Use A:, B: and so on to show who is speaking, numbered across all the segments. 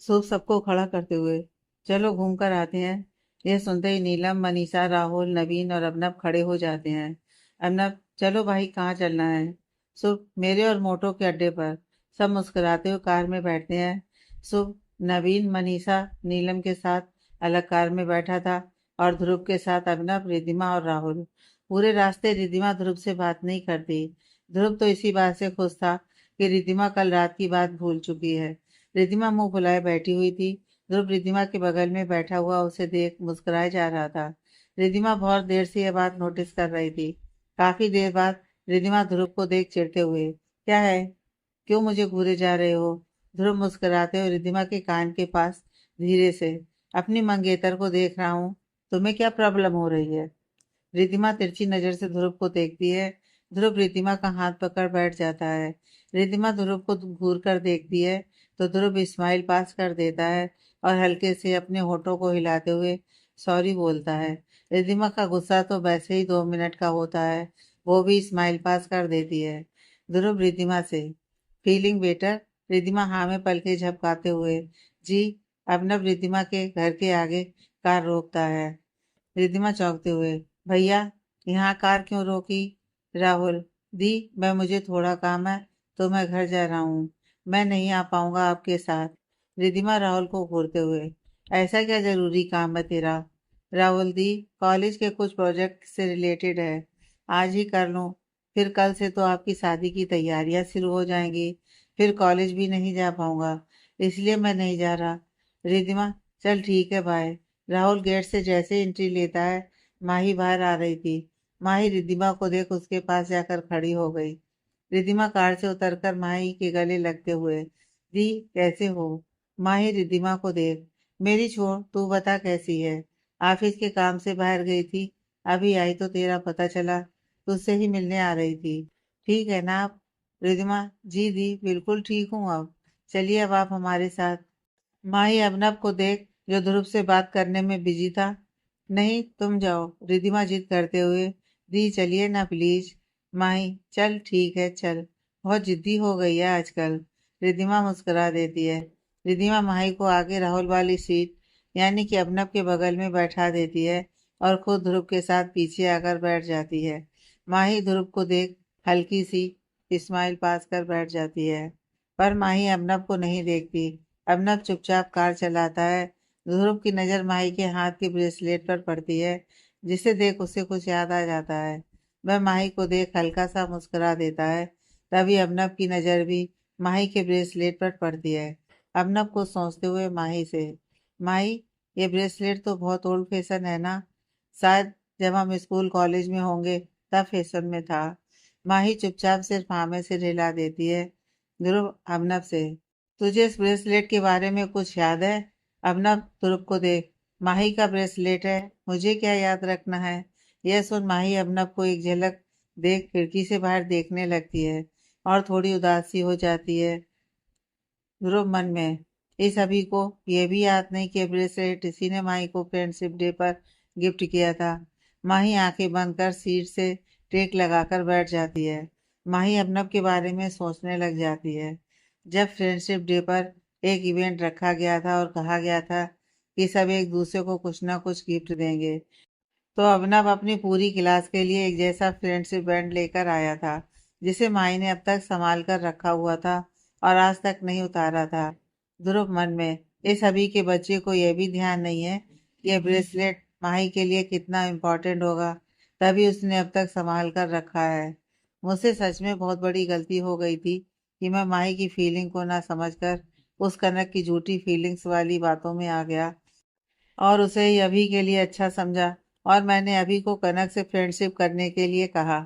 A: शुभ सबको खड़ा करते हुए, चलो घूम कर आते हैं। यह सुनते ही नीलम, मनीषा, राहुल, नवीन और अभिनव खड़े हो जाते हैं। अभिनव, चलो भाई, कहाँ चलना है? शुभ, मेरे और मोटो के अड्डे पर। सब मुस्कुराते हुए कार में बैठते हैं। शुभ, नवीन, मनीषा, नीलम के साथ अलग कार में बैठा था और ध्रुव के साथ अभिनव, रिद्धिमा और राहुल। पूरे रास्ते रिद्धिमा ध्रुव से बात नहीं करती। ध्रुव तो इसी बात से खुश था कि रिद्धिमा कल रात की बात भूल चुकी है। रिद्धिमा मुंह फुलाए बैठी हुई थी। ध्रुव रिद्धिमा के बगल में बैठा हुआ उसे देख मुस्कुराए जा रहा था। रिद्धिमा बहुत देर से यह बात नोटिस कर रही थी। काफी देर बाद रिद्धिमा ध्रुव को देख चिढ़ते हुए, क्या है? क्यों मुझे घूरे जा रहे हो? ध्रुव मुस्कुराते हुए रिद्धिमा के कान के पास धीरे से, अपनी मंगेतर को देख रहा हूँ। तुम्हें क्या प्रॉब्लम हो रही है? रिद्धिमा तिरछी नजर से ध्रुव को देखती है। ध्रुव रिद्धिमा का हाथ पकड़ बैठ जाता है। रिद्धिमा ध्रुव को घूर कर देखती है तो ध्रुव स्माइल पास कर देता है और हल्के से अपने होठों को हिलाते हुए सॉरी बोलता है। रिद्धिमा का गुस्सा तो वैसे ही 2 मिनट का होता है, वो भी स्माइल पास कर देती है। ध्रुव रिद्धिमा से, फीलिंग बेटर? रिद्धिमा हाँ में पलके झपकाते हुए, जी। अभिनव रिद्धिमा के घर के आगे कार रोकता है। रिद्धिमा चौंकते हुए, भैया, यहाँ कार क्यों रोकी? राहुल, दी, मैं मुझे थोड़ा काम है तो मैं घर जा रहा हूँ। मैं नहीं आ पाऊंगा आपके साथ। रिद्धिमा राहुल को घूरते हुए, ऐसा क्या जरूरी काम है तेरा? राहुल, दी, कॉलेज के कुछ प्रोजेक्ट से रिलेटेड है, आज ही कर लूँ। फिर कल से तो आपकी शादी की तैयारियां शुरू हो जाएंगी, फिर कॉलेज भी नहीं जा पाऊंगा, इसलिए मैं नहीं जा रहा। रिद्धिमा, चल ठीक है, बाय। राहुल गेट से जैसे एंट्री लेता है, माही बाहर आ रही थी। माही रिद्धिमा को देख उसके पास जाकर खड़ी हो गई। रिद्धिमा कार से उतरकर माही के गले लगते हुए, दी, कैसे हो? माही रिद्धिमा को देख, मेरी छोड़, तू बता कैसी है? ऑफिस के काम से बाहर गई थी, अभी आई तो तेरा पता चला, तुझसे ही मिलने आ रही थी। ठीक है ना आप? रिद्धिमा, जी दी, बिल्कुल ठीक हूँ अब। चलिए अब आप हमारे साथ। माही अभिनव को देख, जो ध्रुव से बात करने में बिजी था, नहीं तुम जाओ, रिद्धिमा जिद करते हुए, दी चलिए ना प्लीज। माही, चल ठीक है, चल। बहुत जिद्दी हो गई है आजकल। रिद्धिमा मुस्कुरा देती है। रिद्धिमा माही को आगे राहुल वाली सीट, यानी कि अभिनव के बगल में बैठा देती है और खुद ध्रुव के साथ पीछे आकर बैठ जाती है। माही ध्रुव को देख हल्की सी स्माइल पास कर बैठ जाती है, पर माही अभिनव को नहीं देखती। अभिनव चुपचाप कार चलाता है। ध्रुव की नजर माही के हाथ के ब्रेसलेट पर पड़ती है, जिसे देख उसे कुछ याद आ जाता है। वह माही को देख हल्का सा मुस्कुरा देता है। तभी अभिनव की नजर भी माही के ब्रेसलेट पर पड़ती है। अभिनव को सोचते हुए माही से, माही, ये ब्रेसलेट तो बहुत ओल्ड फैशन है ना? शायद जब हम स्कूल कॉलेज में होंगे तब फैशन में था। माही चुपचाप सिर्फ हाँ में सिर हिला देती है। ध्रुव अभिनव से, तुझे इस ब्रेसलेट के बारे में कुछ याद है? अभिनव ध्रुव को देख, माही का ब्रेसलेट है, मुझे क्या याद रखना है? यह सुन माही अभिनव को एक झलक देख खिड़की से बाहर देखने लगती है और थोड़ी उदासी हो जाती है। ध्रुव मन में, इस अभी को यह भी याद नहीं कि ब्रेसलेट इसी ने माही को फ्रेंडशिप डे पर गिफ्ट किया था। माही आंखें बंद कर सीट से टेक लगाकर बैठ जाती है। माही अभिनव के बारे में सोचने लग जाती है। जब फ्रेंडशिप डे पर एक इवेंट रखा गया था और कहा गया था कि सब एक दूसरे को कुछ ना कुछ गिफ्ट देंगे, तो अभिनव अपनी पूरी क्लास के लिए एक जैसा फ्रेंडशिप बैंड लेकर आया था, जिसे माही ने अब तक संभाल कर रखा हुआ था और आज तक नहीं उतारा था। ध्रुव मन में, इस अभी के बच्चे को यह भी ध्यान नहीं है कि यह ब्रेसलेट माही के लिए कितना इम्पोर्टेंट होगा, तभी उसने अब तक संभाल कर रखा है। मुझसे सच में बहुत बड़ी गलती हो गई थी कि मैं माही की फीलिंग को ना समझकर उस कनक की झूठी फीलिंग्स वाली बातों में आ गया और उसे ही अभी के लिए अच्छा समझा, और मैंने अभी को कनक से फ्रेंडशिप करने के लिए कहा।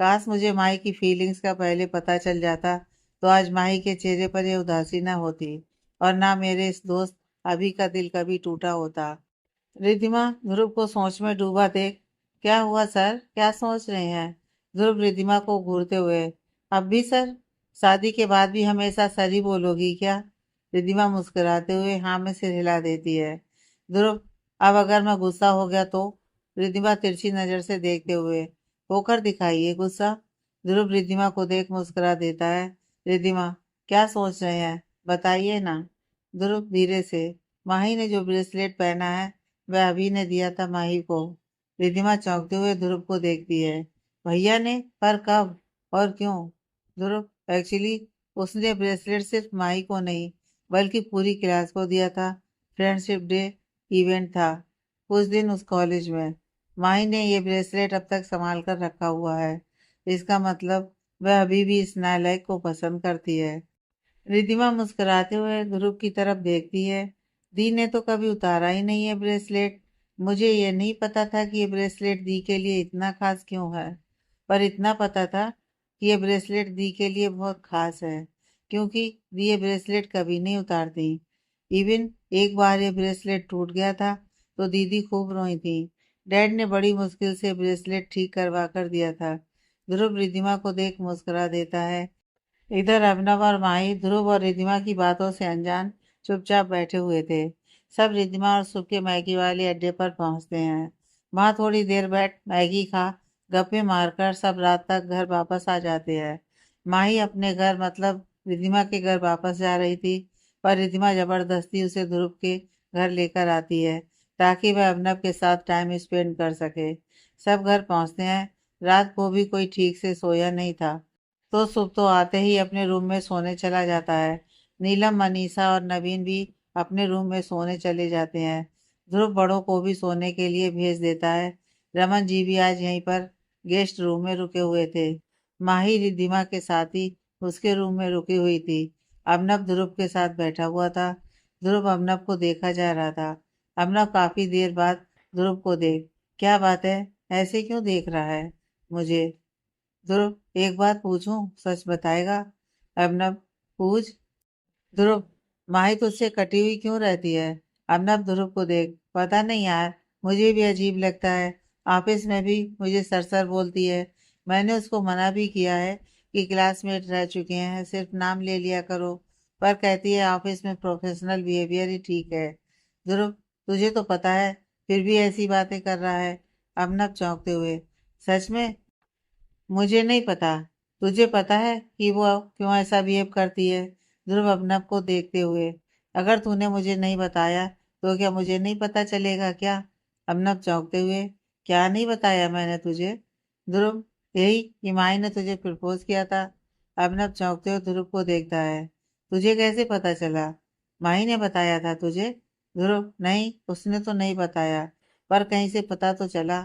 A: काश मुझे माही की फीलिंग्स का पहले पता चल जाता, तो आज माही के चेहरे पर यह उदासी न होती और ना मेरे इस दोस्त अभी का दिल कभी टूटा होता। रिद्धिमा ध्रुव को सोच में डूबा देख, क्या हुआ सर, क्या सोच रहे हैं? ध्रुव रिद्धिमा को घूरते हुए, अब भी सर? शादी के बाद भी हमेशा सर ही बोलोगी क्या? रिद्धिमा मुस्कुराते हुए हाँ में सिर हिला देती है। ध्रुव, अब अगर मैं गुस्सा हो गया तो? रिद्धिमा तिरछी नजर से देखते हुए, होकर दिखाइए गुस्सा। ध्रुव रिद्धिमा को देख मुस्कुरा देता है। रिद्धिमा, क्या सोच रहे हैं, बताइए ना। ध्रुव धीरे से। माही ने जो ब्रेसलेट पहना है वह अभी ने दिया था माही को। रिद्धिमा चौंकते हुए ध्रुव को देखती है। भैया ने? पर कब और क्यों? ध्रुव एक्चुअली उसने ब्रेसलेट सिर्फ माही को नहीं बल्कि पूरी क्लास को दिया था। फ्रेंडशिप डे इवेंट था उस दिन उस कॉलेज में। माही ने ये ब्रेसलेट अब तक संभाल कर रखा हुआ है। इसका मतलब वह अभी भी इस नालायक को पसंद करती है। रिद्धिमा मुस्कुराते हुए ध्रुव की तरफ देखती है। दी ने तो कभी उतारा ही नहीं है ब्रेसलेट। मुझे ये नहीं पता था कि ये ब्रेसलेट दी के लिए इतना खास क्यों है। पर इतना पता था कि ये ब्रेसलेट दी के लिए बहुत खास है, क्योंकि दी ये ब्रेसलेट कभी नहीं उतारती। इवन एक बार ये ब्रेसलेट टूट गया था तो दीदी खूब रोई थी। डैड ने बड़ी मुश्किल से ब्रेसलेट ठीक करवा कर दिया था। ध्रुव रिद्धिमा को देख मुस्कुरा देता है। इधर अभिनव और माही ध्रुव और रिद्धिमा की बातों से अनजान चुपचाप बैठे हुए थे। सब रिद्धिमा और सुख के मैगी वाले अड्डे पर पहुंचते हैं। वहां थोड़ी देर बैठ मैगी खा गप्पे मारकर सब रात तक घर वापस आ जाते हैं। माही अपने घर मतलब रिद्धिमा के घर वापस जा रही थी, पर रिद्धिमा जबरदस्ती उसे ध्रुव के घर लेकर आती है ताकि वह अभिनव के साथ टाइम स्पेंड कर सके। सब घर पहुंचते हैं। रात को भी कोई ठीक से सोया नहीं था तो सुबह तो आते ही अपने रूम में सोने चला जाता है। नीलम, मनीषा और नवीन भी अपने रूम में सोने चले जाते हैं। ध्रुव बड़ों को भी सोने के लिए भेज देता है। रमन जी भी आज यहीं पर गेस्ट रूम में रुके हुए थे। माही रिद्धिमा के साथ ही उसके रूम में रुकी हुई थी। अबनव ध्रुव के साथ बैठा हुआ था। ध्रुव अबनव को देखा जा रहा था। अबनव काफी देर बाद ध्रुव को देख, क्या बात है, ऐसे क्यों देख रहा है मुझे? ध्रुव, एक बात पूछूं, सच बताएगा? अबनव, पूछ। ध्रुव, माही तुझसे कटी हुई क्यों रहती है? अबनव ध्रुव को देख, पता नहीं यार, मुझे भी अजीब लगता है। ऑफिस में भी मुझे सरसर बोलती है। मैंने उसको मना भी किया है कि क्लासमेट रह चुके हैं, सिर्फ नाम ले लिया करो, पर कहती है ऑफिस में प्रोफेशनल बिहेवियर ही ठीक है। ध्रुव, तुझे तो पता है, फिर भी ऐसी बातें कर रहा है। अबनव चौंकते हुए, सच में? मुझे नहीं पता। तुझे पता है कि वो क्यों ऐसा बिहेव करती है? ध्रुव अभिनव को देखते हुए, अगर तूने मुझे नहीं बताया तो क्या मुझे नहीं पता चलेगा क्या? अभिनव चौंकते हुए, क्या नहीं बताया मैंने तुझे? ध्रुव, यही कि माई ने तुझे प्रपोज किया था। अभिनव चौंकते हुए ध्रुव को देखता है। तुझे कैसे पता चला? माई ने बताया था तुझे? ध्रुव, नहीं, उसने तो नहीं बताया, पर कहीं से पता तो चला।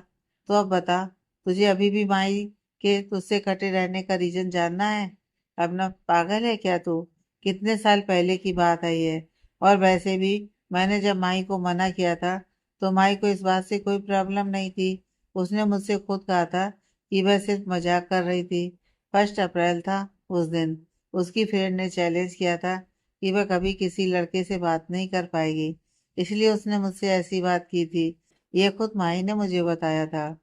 A: तो अब बता, तुझे अभी भी माई कि तुझसे कटे रहने का रीजन जानना है? अपना पागल है क्या तू? कितने साल पहले की बात है ये। और वैसे भी मैंने जब माई को मना किया था तो माई को इस बात से कोई प्रॉब्लम नहीं थी। उसने मुझसे खुद कहा था कि वह सिर्फ मजाक कर रही थी। 1 अप्रैल था उस दिन। उसकी फ्रेंड ने चैलेंज किया था कि वह कभी किसी लड़के से बात नहीं कर पाएगी, इसलिए उसने मुझसे ऐसी बात की थी। ये खुद माई ने मुझे बताया था।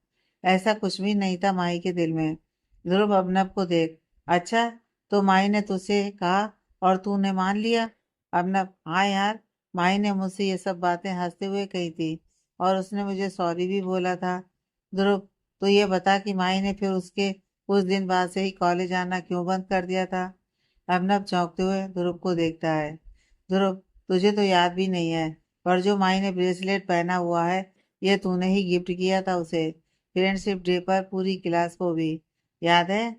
A: ऐसा कुछ भी नहीं था माई के दिल में। ध्रुव अबनव को देख, अच्छा, तो माई ने तुझसे कहा और तूने मान लिया? अबनव, हाँ यार, माई ने मुझसे ये सब बातें हंसते हुए कही थी और उसने मुझे सॉरी भी बोला था। ध्रुव, तो ये बता कि माई ने फिर उसके कुछ दिन बाद से ही कॉलेज आना क्यों बंद कर दिया था? अबनव चौंकते हुए ध्रुव को देखता है। ध्रुव, तुझे तो याद भी नहीं है, पर जो माई ने ब्रेसलेट पहना हुआ है ये तूने ही गिफ्ट किया था उसे, फ्रेंडशिप डे पर पूरी क्लास को भी। याद है?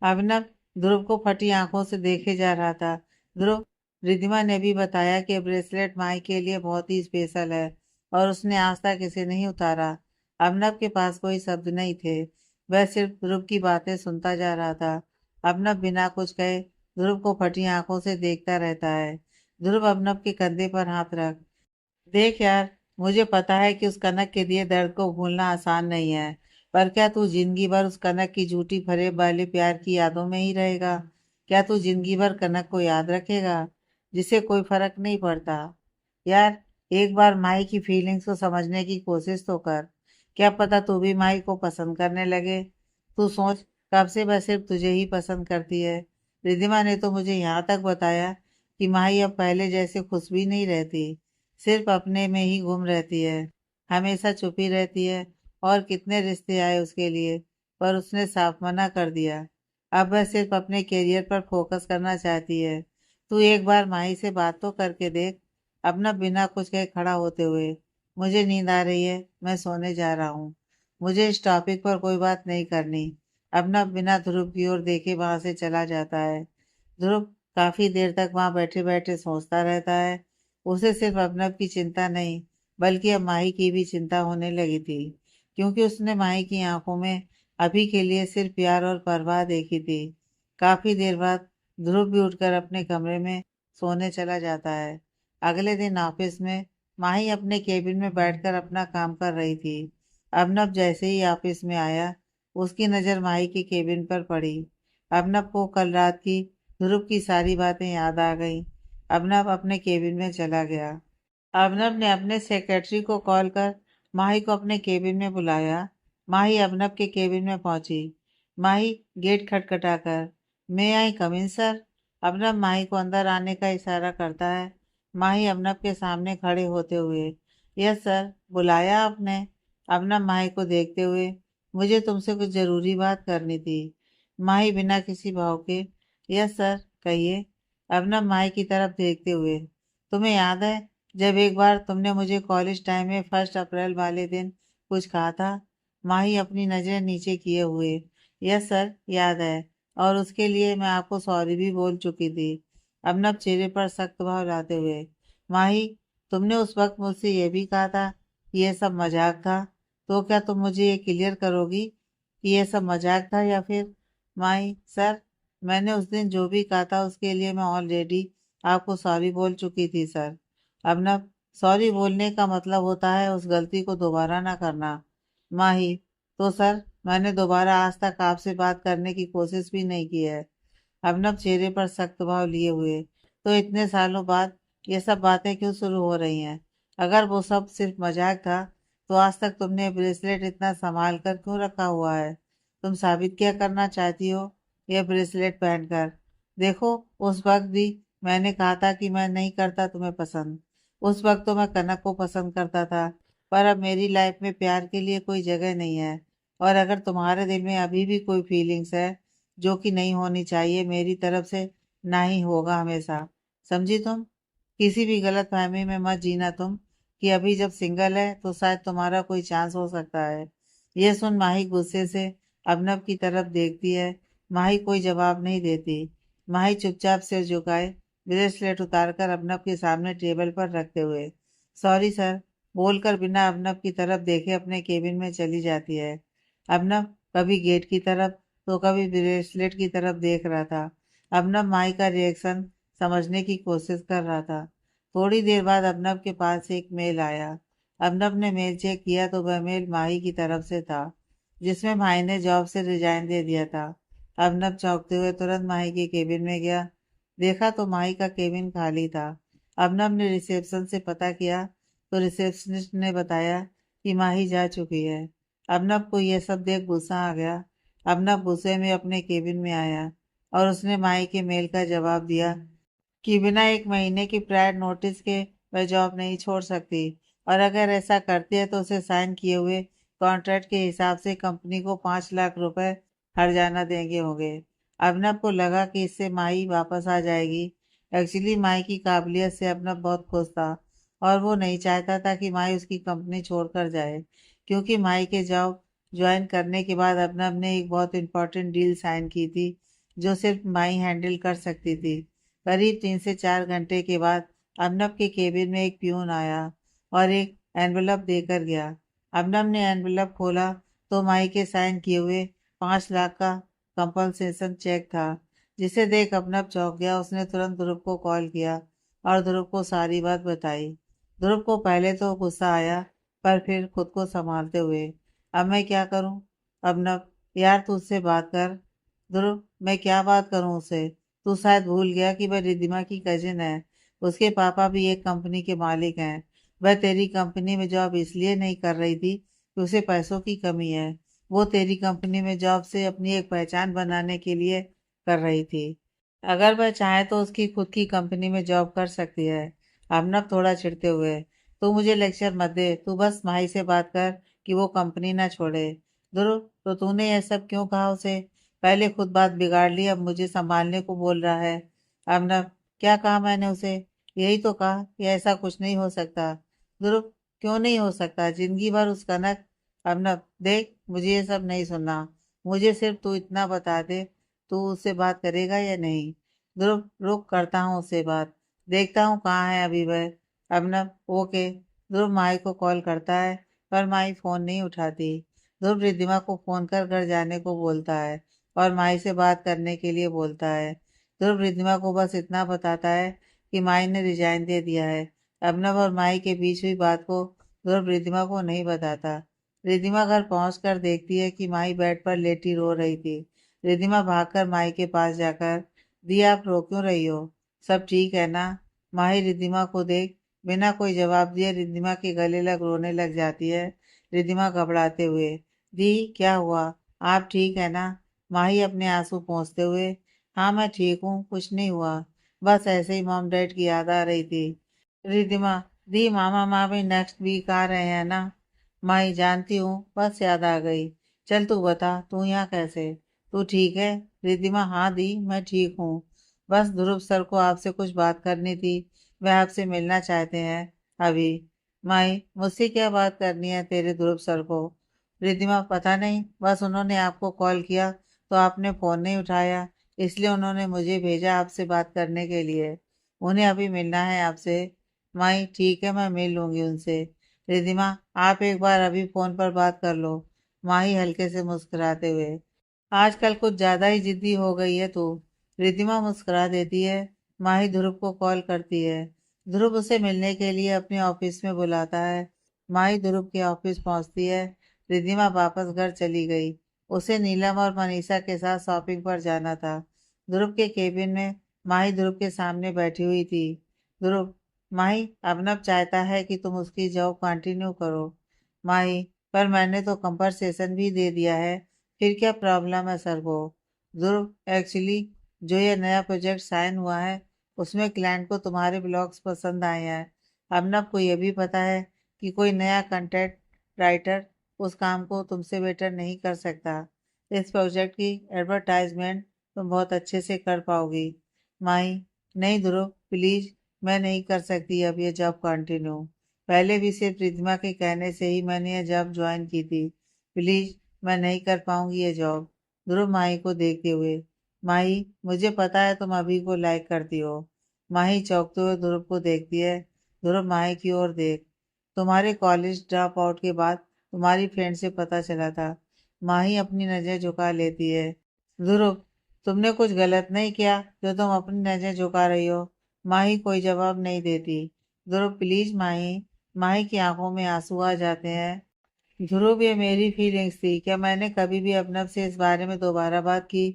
A: अभिनव ध्रुव को फटी आंखों से देखे जा रहा था। ध्रुव, रिद्धिमा ने भी बताया कि ब्रेसलेट माई के लिए बहुत ही स्पेशल है और उसने आज तक इसे नहीं उतारा। अभिनव के पास कोई शब्द नहीं थे। वह सिर्फ ध्रुव की बातें सुनता जा रहा था। अभिनव बिना कुछ कहे ध्रुव को फटी आंखों से देखता रहता है। ध्रुव अभिनव के कंधे पर हाथ रख, देख यार, मुझे पता है कि उस कनक के दिए दर्द को भूलना आसान नहीं है, पर क्या तू जिंदगी भर उस कनक की झूठी फरेब वाले प्यार की यादों में ही रहेगा? क्या तू जिंदगी भर कनक को याद रखेगा जिसे कोई फर्क नहीं पड़ता? यार, एक बार माई की फीलिंग्स को समझने की कोशिश तो कर। क्या पता तू भी माई को पसंद करने लगे। तू सोच, कब से वह सिर्फ तुझे ही पसंद करती है। रिद्धिमा ने तो मुझे यहाँ तक बताया कि माही अब पहले जैसे खुश भी नहीं रहती, सिर्फ अपने में ही गुम रहती है, हमेशा चुपी रहती है। और कितने रिश्ते आए उसके लिए, पर उसने साफ मना कर दिया। अब वह सिर्फ अपने करियर पर फोकस करना चाहती है। तू एक बार माही से बात तो करके देख। अपना बिना कुछ कहे खड़ा होते हुए, मुझे नींद आ रही है, मैं सोने जा रहा हूँ। मुझे इस टॉपिक पर कोई बात नहीं करनी। अपना बिना ध्रुव की ओर देखे वहां से चला जाता है। ध्रुव काफी देर तक वहां बैठे बैठे सोचता रहता है। उसे सिर्फ अभिनव की चिंता नहीं, बल्कि अब माही की भी चिंता होने लगी थी, क्योंकि उसने माही की आंखों में अभी के लिए सिर्फ प्यार और परवाह देखी थी। काफी देर बाद ध्रुव भी उठकर अपने कमरे में सोने चला जाता है। अगले दिन ऑफिस में माही अपने केबिन में बैठकर अपना काम कर रही थी। अभिनव जैसे ही ऑफिस में आया, उसकी नजर माही के केबिन पर पड़ी। अभिनव को कल रात की ध्रुव की सारी बातें याद आ गईं। अभिनव अपने केबिन में चला गया। अभिनव ने अपने सेक्रेटरी को कॉल कर माही को अपने केबिन में बुलाया। माही अभिनव के केबिन में पहुंची। माही गेट खटखटाकर, "मे आई कम इन सर?" अभिनव माही को अंदर आने का इशारा करता है। माही अभिनव के सामने खड़े होते हुए, "यस सर, बुलाया आपने?" अभिनव माही को देखते हुए, "मुझे तुमसे कुछ जरूरी बात करनी थी।" माही बिना किसी भाव के, "यस सर, कहिए।" अभिनव माही की तरफ देखते हुए, "तुम्हें याद है जब एक बार तुमने मुझे कॉलेज टाइम में 1 अप्रैल वाले दिन कुछ कहा था?" माही अपनी नजरें नीचे किए हुए, "यस सर, याद है, और उसके लिए मैं आपको सॉरी भी बोल चुकी थी।" अभिनव चेहरे पर सख्त भाव लाते हुए, "माही, तुमने उस वक्त मुझसे ये भी कहा था कि यह सब मजाक था। तो क्या तुम मुझे ये क्लियर करोगी कि यह सब मजाक था या फिर?" माही, "सर, मैंने उस दिन जो भी कहा था उसके लिए मैं ऑलरेडी आपको सॉरी बोल चुकी थी सर।" अभिनव, "सॉरी बोलने का मतलब होता है उस गलती को दोबारा ना करना।" माही, "तो सर, मैंने दोबारा आज तक आपसे बात करने की कोशिश भी नहीं की है।" अभिनव चेहरे पर सख्त भाव लिए हुए, "तो इतने सालों बाद ये सब बातें क्यों शुरू हो रही हैं? अगर वो सब सिर्फ मजाक था, तो आज तक तुमने ब्रेसलेट इतना संभाल कर क्यों रखा हुआ है? तुम साबित क्या करना चाहती हो यह ब्रेसलेट पहनकर? देखो, उस वक्त भी मैंने कहा था कि मैं नहीं करता तुम्हें पसंद। उस वक्त तो मैं कनक को पसंद करता था, पर अब मेरी लाइफ में प्यार के लिए कोई जगह नहीं है। और अगर तुम्हारे दिल में अभी भी कोई फीलिंग्स है जो कि नहीं होनी चाहिए मेरी तरफ से, ना ही होगा हमेशा। समझी तुम? किसी भी गलत फहमी में मत जीना तुम, कि अभी जब सिंगल है तो शायद तुम्हारा कोई चांस हो सकता है।" यह सुन माही गुस्से से अभिनव की तरफ देखती है। माही कोई जवाब नहीं देती। माही चुपचाप सिर झुकाए, ब्रेसलेट उतारकर अभिनव के सामने टेबल पर रखते हुए, "सॉरी सर" बोलकर बिना अभिनव की तरफ देखे अपने केबिन में चली जाती है। अभिनव कभी गेट की तरफ तो कभी ब्रेसलेट की तरफ देख रहा था। अभिनव माही का रिएक्शन समझने की कोशिश कर रहा था। थोड़ी देर बाद अभिनव के पास एक मेल आया। अभिनव ने मेल चेक किया तो वह मेल माही की तरफ से था, जिसमें माही ने जॉब से रिजाइन दे दिया था। अभिनव चौंकते हुए तुरंत माही के केबिन में गया। देखा तो माही का केबिन खाली था। अभिनव ने रिसेप्शन से पता किया तो रिसेप्शनिस्ट ने बताया कि माही जा चुकी है। अभिनव को यह सब देख गुस्सा आ गया। अभिनव गुस्से में अपने केबिन में आया और उसने माही के मेल का जवाब दिया कि बिना 1 महीने की प्रायर नोटिस के वह जॉब नहीं छोड़ सकती, और अगर ऐसा करती है तो उसे साइन किए हुए कॉन्ट्रैक्ट के हिसाब से कंपनी को 5 लाख रुपए हर्जाना देंगे होंगे। अभिनव को लगा कि इससे माही वापस आ जाएगी। एक्चुअली माही की काबिलियत से अभिनव बहुत खुश था, और वो नहीं चाहता था कि माही उसकी कंपनी छोड़कर जाए, क्योंकि माही के जॉब ज्वाइन करने के बाद अभिनव ने एक बहुत इंपॉर्टेंट डील साइन की थी, जो सिर्फ माही हैंडल कर सकती थी। करीब 3 से 4 घंटे के बाद अभिनव के केबिन में एक प्यून आया और एक एनवेलप देकर गया। अभिनव ने एनवेलप खोला तो माई के साइन किए हुए 5 लाख का कंपनसेशन चेक था, जिसे देख अभिनव चौंक गया। उसने तुरंत ध्रुव को कॉल किया और ध्रुव को सारी बात बताई। ध्रुव को पहले तो गुस्सा आया, पर फिर खुद को संभालते हुए, "अब मैं क्या करूं?" "अभिनव, यार तू उससे बात कर।" "ध्रुव, मैं क्या बात करूं उससे? तू शायद भूल गया कि वह रिद्धिमा की कजिन है। उसके पापा भी एक कंपनी के मालिक हैं। वह तेरी कंपनी में जॉब इसलिए नहीं कर रही थी कि उसे पैसों की कमी है। वो तेरी कंपनी में जॉब से अपनी एक पहचान बनाने के लिए कर रही थी। अगर वह चाहे तो उसकी खुद की कंपनी में जॉब कर सकती है।" अभिनव थोड़ा चिढ़ते हुए, "तू मुझे लेक्चर मत दे, तू बस माही से बात कर कि वो कंपनी ना छोड़े।" "ध्रुव, तो तूने यह सब क्यों कहा उसे? पहले खुद बात बिगाड़ ली, अब मुझे संभालने को बोल रहा है।" "अभिनव, क्या कहा मैंने उसे? यही तो कहा कि ऐसा कुछ नहीं हो सकता। ध्रुव, क्यों नहीं हो सकता? जिंदगी भर उस कनक। अब न देख, मुझे ये सब नहीं सुनना। मुझे सिर्फ तू इतना बता दे, तू उससे बात करेगा या नहीं? ध्रुव, रुक, करता हूँ उससे बात। देखता हूँ कहाँ है अभी वह। अब न, ओके। ध्रुव माई को कॉल करता है, पर माई फोन नहीं उठाती। ध्रुव रिद्धिमा को फोन कर घर जाने को बोलता है और माई से बात करने के लिए बोलता है। ध्रुव रिद्धिमा को बस इतना बताता है कि माई ने रिजाइन दे दिया है। अभिनव और माई के बीच हुई बात को ध्रुव रिद्धिमा को नहीं बताता। रिद्धिमा घर पहुंचकर देखती है कि माई बेड पर लेटी रो रही थी। रिद्धिमा भागकर माई के पास जाकर, दी, आप रो क्यों रही हो? सब ठीक है ना? माही रिद्धिमा को देख बिना कोई जवाब दिए रिद्धिमा के गले लग रोने लग जाती है। रिद्धिमा घबराते हुए, दी, क्या हुआ? आप ठीक है ना? माही अपने आंसू पोंछते हुए, हाँ मैं ठीक हूँ, कुछ नहीं हुआ। बस ऐसे ही मॉम डैड की याद आ रही थी। रिद्धिमा, दी, मामा मामी नेक्स्ट वीक आ रहे हैं ना? माही, जानती हूँ, बस याद आ गई। चल तू बता, तू यहाँ कैसे? तू ठीक है? रिद्धिमा, हाँ दी, मैं ठीक हूँ। बस ध्रुव सर को आपसे कुछ बात करनी थी। वह आपसे मिलना चाहते हैं अभी। माई, मुझसे क्या बात करनी है तेरे ध्रुव सर को? रिद्धिमा, पता नहीं, बस उन्होंने आपको कॉल किया तो आपने फोन नहीं उठाया, इसलिए उन्होंने मुझे भेजा आपसे बात करने के लिए। उन्हें अभी मिलना है आपसे। माई, ठीक है, मैं मिल लूंगी उनसे। रिद्धिमा, आप एक बार अभी फोन पर बात कर लो। माही हल्के से मुस्कुराते हुए, आजकल कुछ ज्यादा ही जिद्दी हो गई है तू। रिद्धिमा मुस्कुरा देती है। माही ध्रुव को कॉल करती है। ध्रुव उसे मिलने के लिए अपने ऑफिस में बुलाता है। माही ध्रुव के ऑफिस पहुंचती है। रिद्धिमा वापस घर चली गई। उसे नीलम और मनीषा के साथ शॉपिंग पर जाना था। ध्रुव के केबिन में माही ध्रुव के सामने बैठी हुई थी। ध्रुव, माही, अभिनव चाहता है कि तुम उसकी जॉब कंटिन्यू करो। माही, पर मैंने तो कंपनसेशन भी दे दिया है, फिर क्या प्रॉब्लम है सर को? ध्रुव, एक्चुअली जो ये नया प्रोजेक्ट साइन हुआ है उसमें क्लाइंट को तुम्हारे ब्लॉग्स पसंद आए हैं। अभिनव को यह भी पता है कि कोई नया कंटेंट राइटर उस काम को तुमसे बेटर नहीं कर सकता। इस प्रोजेक्ट की एडवर्टाइजमेंट तुम बहुत अच्छे से कर पाओगी। माई, नहीं ध्रुव, प्लीज, मैं नहीं कर सकती अब ये जॉब कंटिन्यू। पहले भी सिर्फ रिद्धिमा के कहने से ही मैंने ये जॉब ज्वाइन की थी। प्लीज, मैं नहीं कर पाऊंगी ये जॉब। ध्रुव माही को देखते हुए, माही, मुझे पता है तुम अभी को लाइक करती हो। माही चौंकते हुए ध्रुव को देखती है। ध्रुव माही की ओर देख, तुम्हारे कॉलेज ड्रॉप आउट के बाद तुम्हारी फ्रेंड से पता चला था। माही अपनी नजर झुका लेती है। ध्रुव, तुमने कुछ गलत नहीं किया जो तुम अपनी नजर झुका रही हो। माही कोई जवाब नहीं देती। ध्रुव, प्लीज माही। माही की आंखों में आंसू आ जाते हैं। ध्रुव, ये मेरी फीलिंग्स थी। क्या मैंने कभी भी अपनव से इस बारे में दोबारा बात की?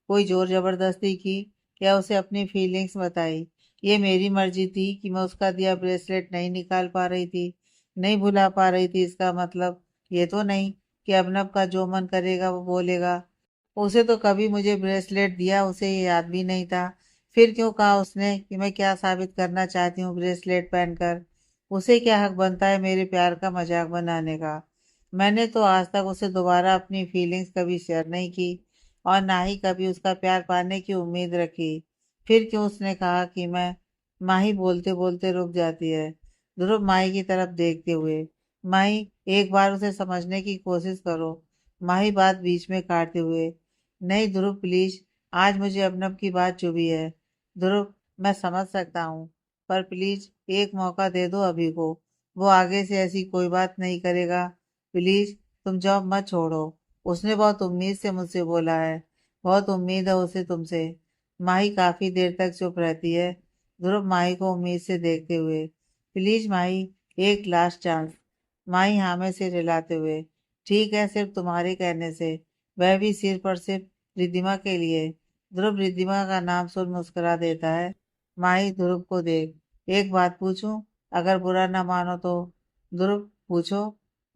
A: कोई जोर जबरदस्ती की? या उसे अपनी फीलिंग्स बताई? ये मेरी मर्जी थी कि मैं उसका दिया ब्रेसलेट नहीं निकाल पा रही थी, नहीं भुला पा रही थी। इसका मतलब ये तो नहीं कि अभिनव का जो मन करेगा वो बोलेगा। उसे तो कभी मुझे ब्रेसलेट दिया उसे ये याद भी नहीं था। फिर क्यों कहा उसने कि मैं क्या साबित करना चाहती हूँ ब्रेसलेट पहनकर? उसे क्या हक बनता है मेरे प्यार का मजाक बनाने का? मैंने तो आज तक उसे दोबारा अपनी फीलिंग्स कभी शेयर नहीं की और ना ही कभी उसका प्यार पाने की उम्मीद रखी। फिर क्यों उसने कहा कि मैं। माही बोलते बोलते रुक जाती है। ध्रुव माही की तरफ देखते हुए, माही, एक बार उसे समझने की कोशिश करो। माही बात बीच में काटते हुए, नहीं ध्रुव प्लीज, आज मुझे अभिनव की बात चुभी है। ध्रुव, मैं समझ सकता हूँ, पर प्लीज एक मौका दे दो अभी को। वो आगे से ऐसी कोई बात नहीं करेगा। प्लीज, तुम जॉब मत छोड़ो। उसने बहुत उम्मीद से मुझसे बोला है। बहुत उम्मीद है उसे तुमसे। माही काफी देर तक चुप रहती है। ध्रुव माही को उम्मीद से देखते हुए, प्लीज माही, एक लास्ट चांस। माही हाँ में सिर हिलाते हुए, ठीक है, सिर्फ तुम्हारे कहने से। वह भी सिर्फ और सिर्फ रिद्धिमा के लिए। ध्रुव रिद्धिमा का नाम सुन मुस्कुरा देता है। माही ध्रुव को देख, एक बात पूछूं, अगर बुरा ना मानो तो? ध्रुव, पूछो।